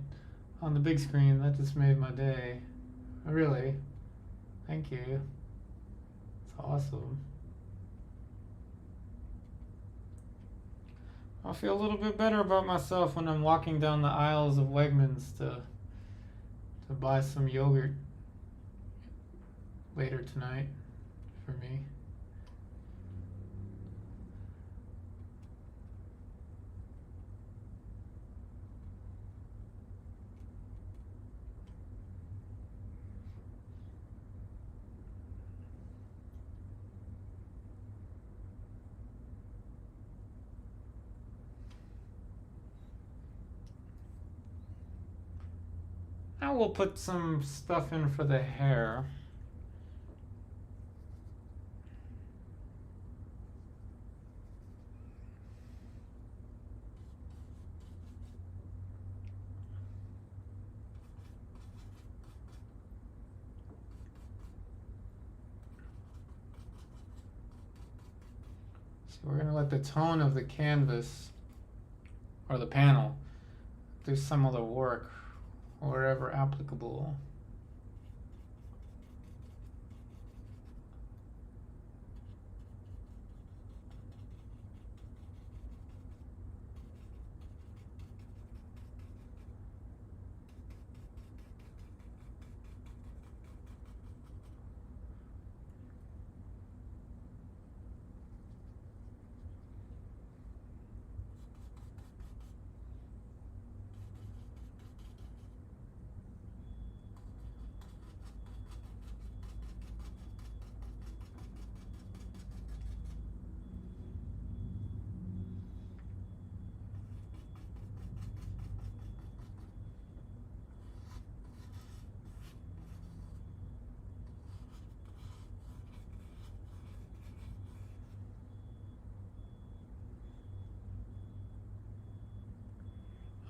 on the big screen. That just made my day. Really. Thank you. It's awesome. I feel a little bit better about myself when I'm walking down the aisles of Wegmans to buy some yogurt later tonight for me. I will put some stuff in for the hair. So we're going to let the tone of the canvas or the panel do some of the work wherever applicable.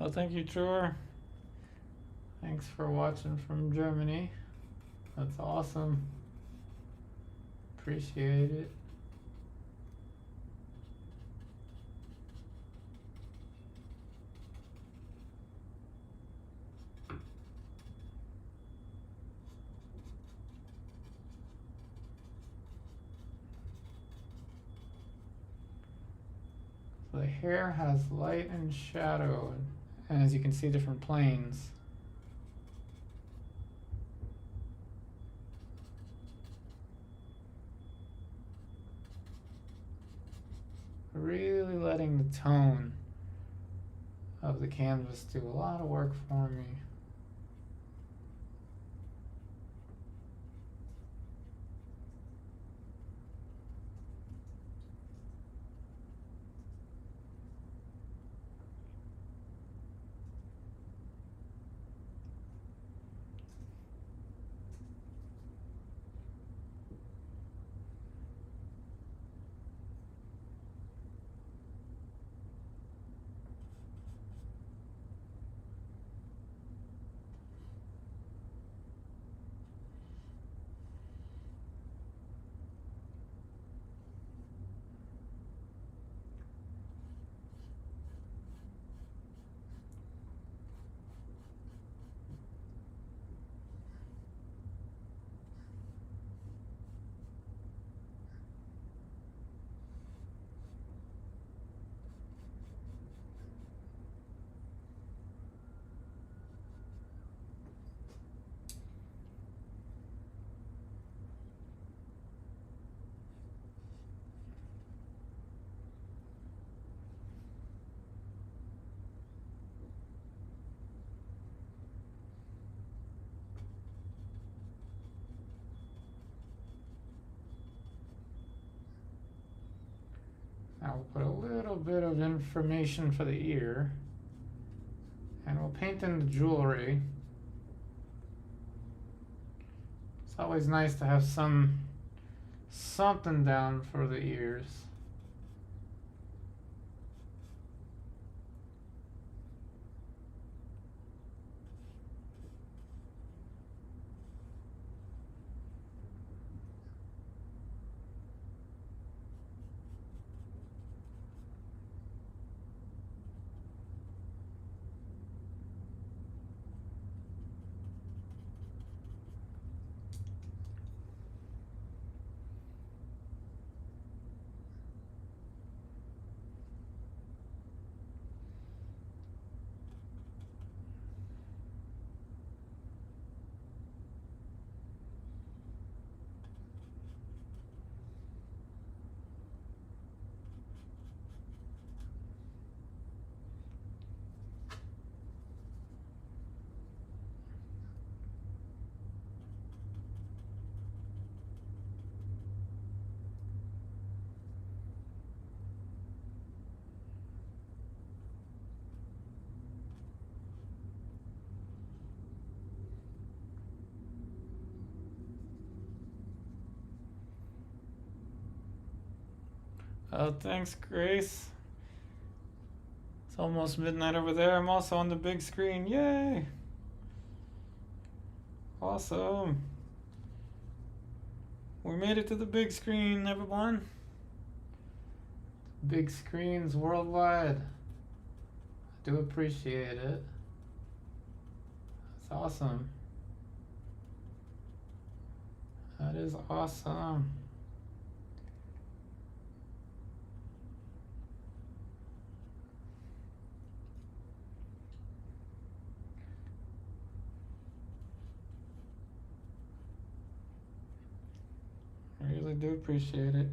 Well, thank you, Truer. Thanks for watching from Germany. That's awesome. Appreciate it. So the hair has light and shadow, and as you can see, different planes. Really letting the tone of the canvas do a lot of work for me. Now we'll put a little bit of information for the ear. And we'll paint in the jewelry. It's always nice to have something down for the ears. Oh, thanks, Grace. It's almost midnight over there. I'm also on the big screen. Yay! Awesome. We made it to the big screen, everyone. Big screens worldwide. I do appreciate it. That's awesome. That is awesome. I really do appreciate it.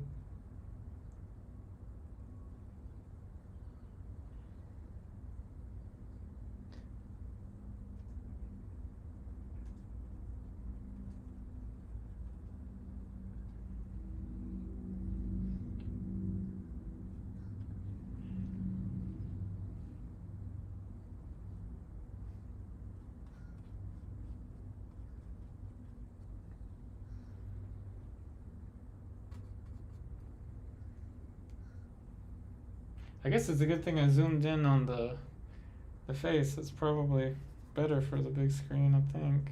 I guess it's a good thing I zoomed in on the face. It's probably better for the big screen, I think.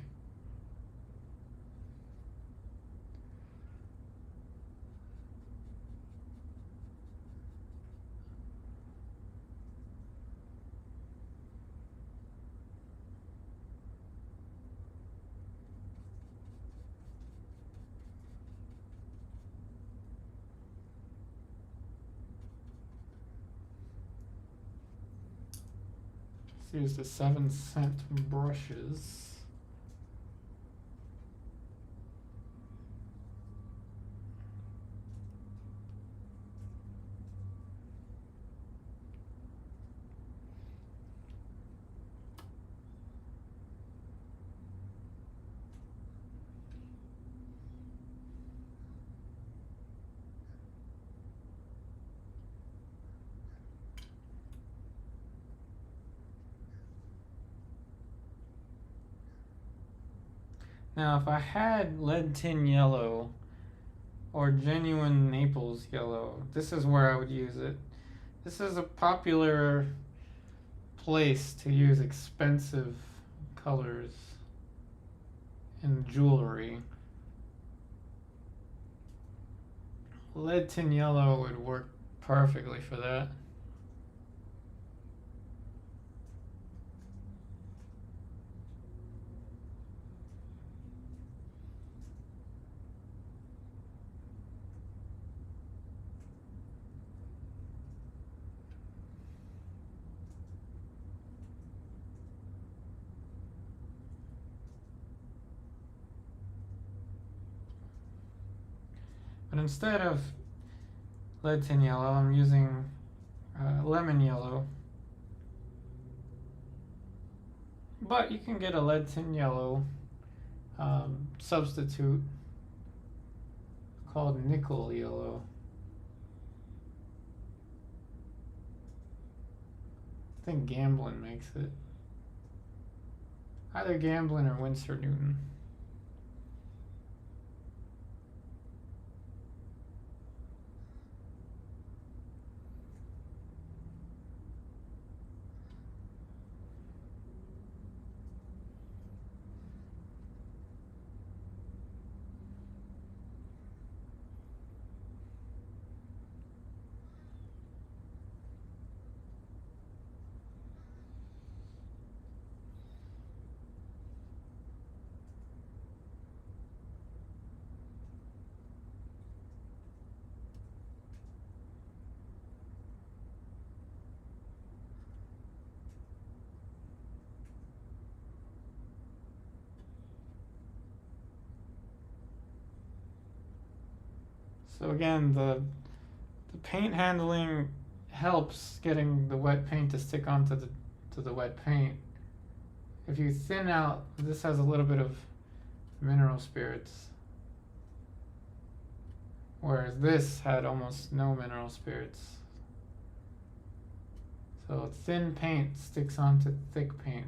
Let's use the 7-cent brushes. Now, if I had lead tin yellow or genuine Naples yellow, this is where I would use it. This is a popular place to use expensive colors in jewelry. Lead tin yellow would work perfectly for that. But instead of lead tin yellow, I'm using lemon yellow. But you can get a lead tin yellow substitute called nickel yellow. think Gamblin makes it. Either Gamblin or Winsor Newton. So again, the paint handling helps getting the wet paint to stick onto the wet paint. If you thin out, this has a little bit of mineral spirits, whereas this had almost no mineral spirits. So thin paint sticks onto thick paint.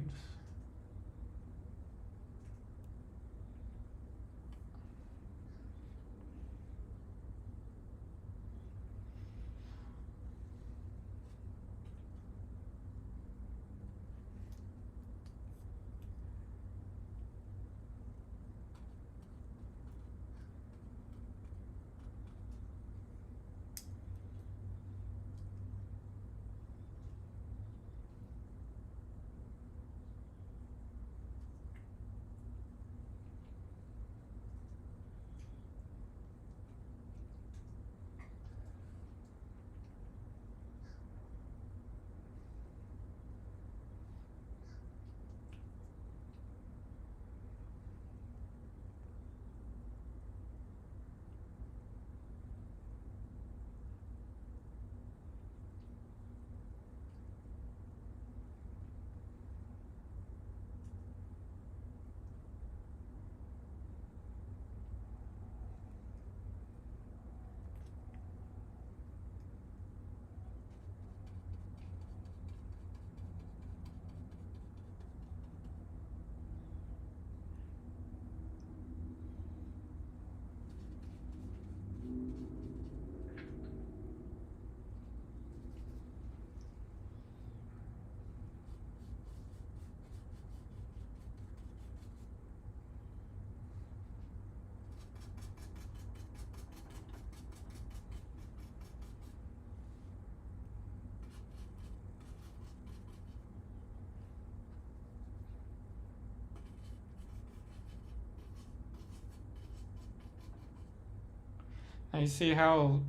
Now you see how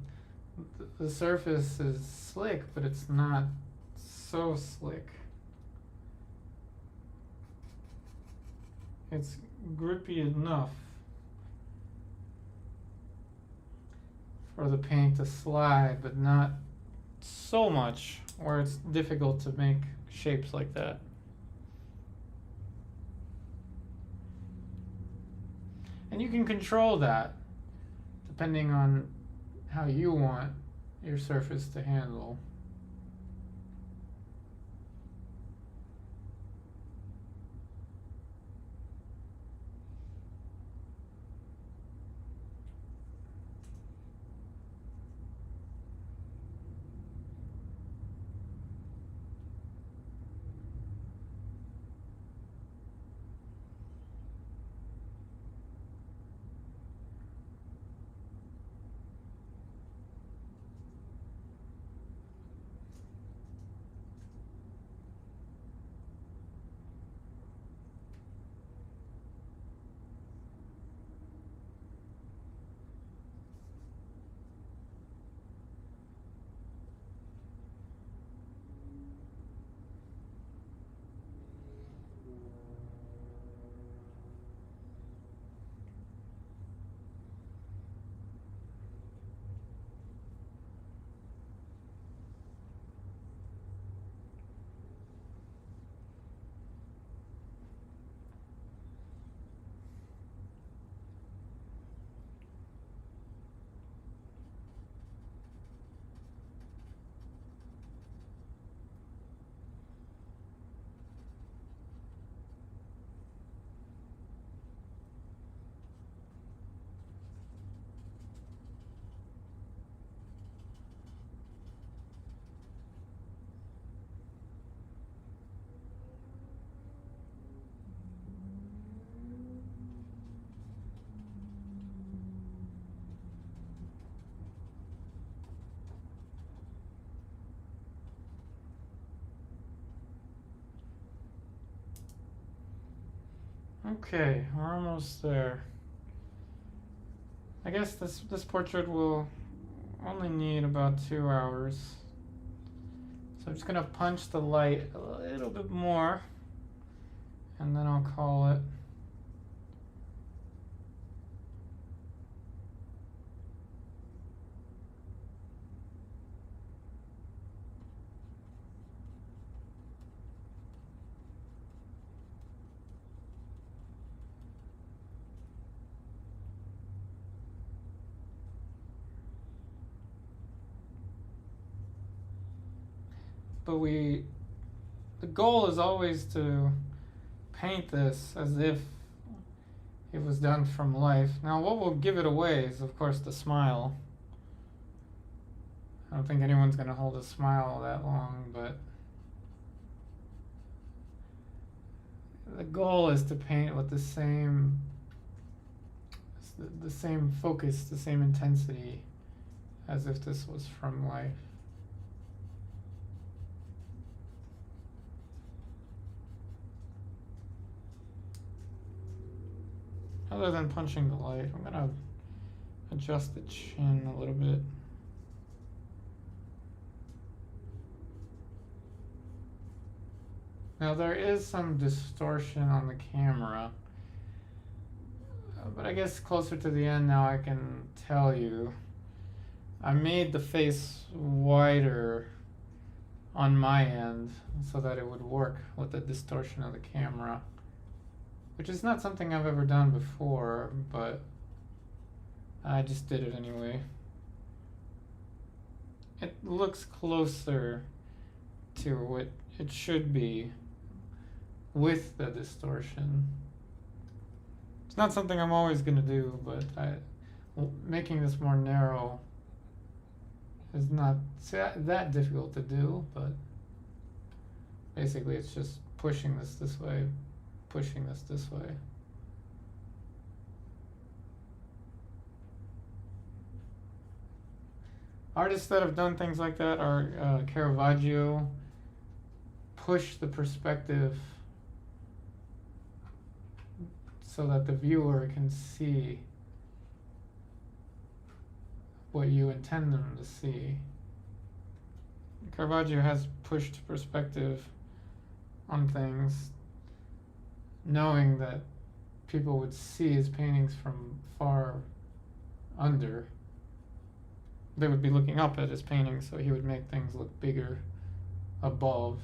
the surface is slick, but it's not so slick. It's grippy enough for the paint to slide, but not so much where it's difficult to make shapes like that. And you can control that depending on how you want your surface to handle. Okay, we're almost there. I guess this portrait will only need about 2 hours. So I'm just gonna punch the light a little bit more, and then I'll call it. But the goal is always to paint this as if it was done from life. Now what will give it away is of course the smile. I don't think anyone's gonna hold a smile that long, but the goal is to paint with the same focus, the same intensity as if this was from life. Other than punching the light, I'm gonna adjust the chin a little bit. Now there is some distortion on the camera, but I guess closer to the end now I can tell you. I made the face wider on my end so that it would work with the distortion of the camera, which is not something I've ever done before, but I just did it anyway. It looks closer to what it should be with the distortion. It's not something I'm always going to do, but making this more narrow is not that difficult to do, but basically it's just pushing this way, pushing this way. Artists that have done things like that are Caravaggio. Push the perspective so that the viewer can see what you intend them to see. Caravaggio has pushed perspective on things, knowing that people would see his paintings from far under. They would be looking up at his paintings, so he would make things look bigger above.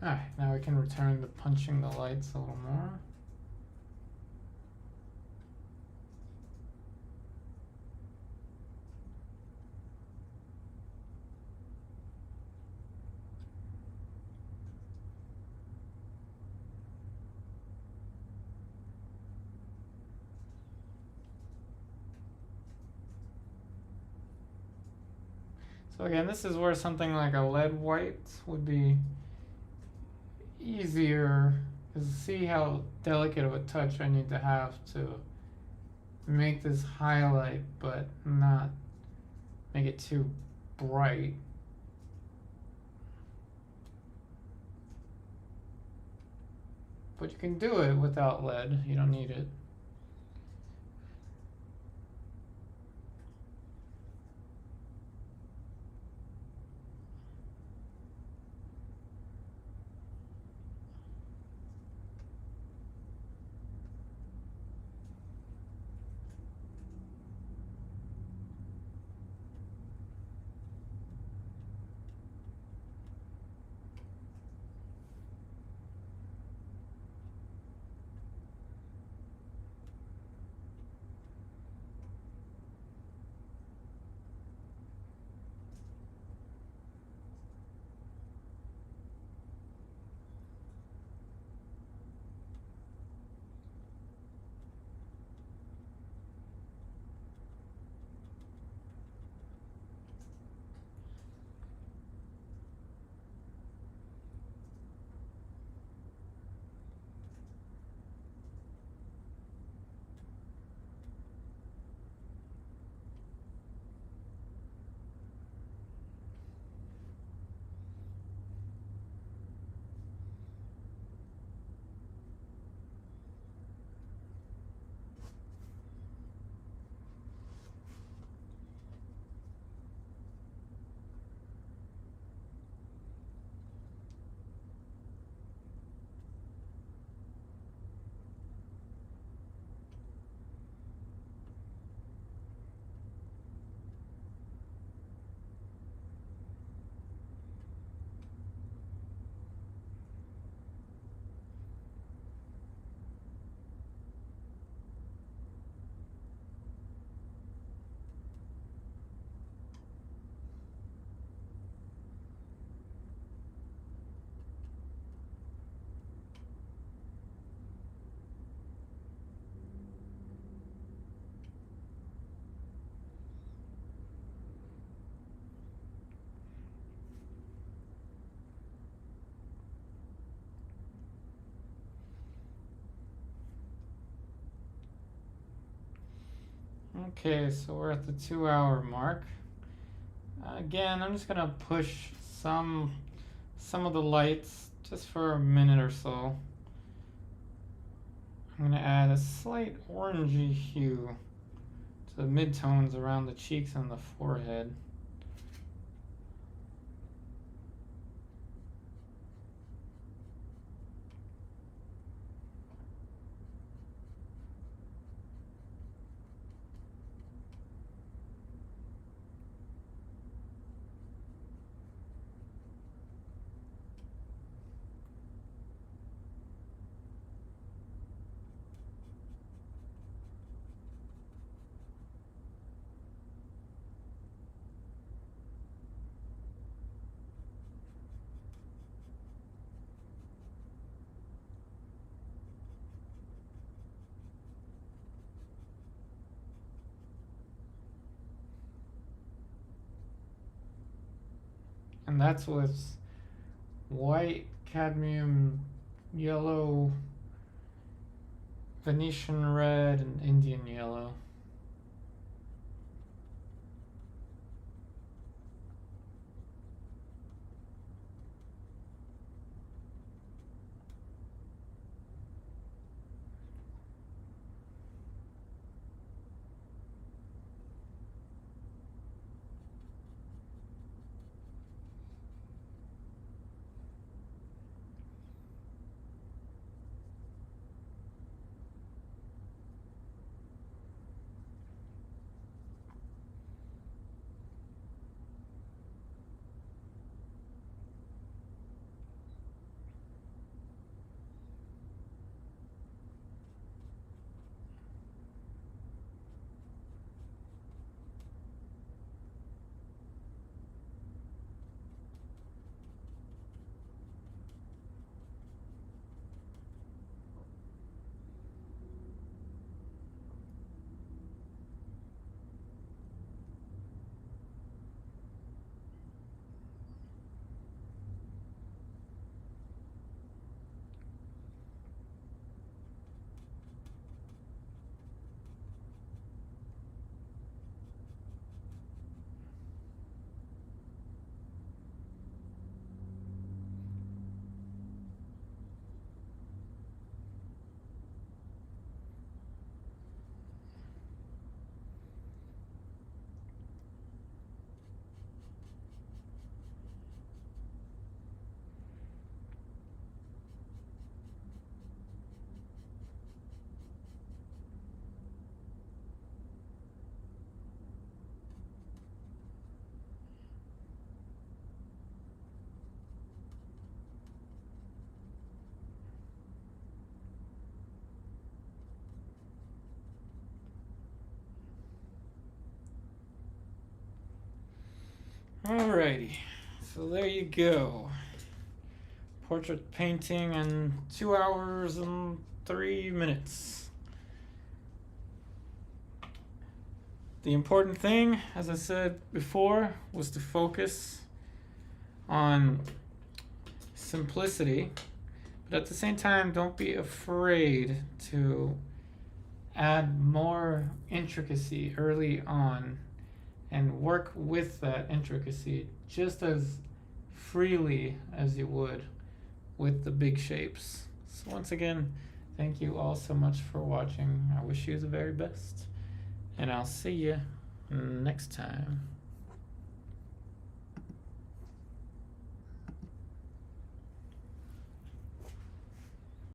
Alright, now we can return to punching the lights a little more. So again, this is where something like a lead white would be easier, because see how delicate of a touch I need to have to make this highlight but not make it too bright. But you can do it without lead, you don't need it. Okay, so we're at the 2 hour mark. Again, I'm just gonna push some of the lights just for a minute or so. I'm gonna add a slight orangey hue to the midtones around the cheeks and the forehead. And that's with white, cadmium, yellow, Venetian red, and Indian yellow. Alrighty, so there you go. Portrait painting in 2 hours and 3 minutes. The important thing, as I said before, was to focus on simplicity, but at the same time, don't be afraid to add more intricacy early on and work with that intricacy just as freely as you would with the big shapes. So once again, thank you all so much for watching. I wish you the very best, and I'll see you next time.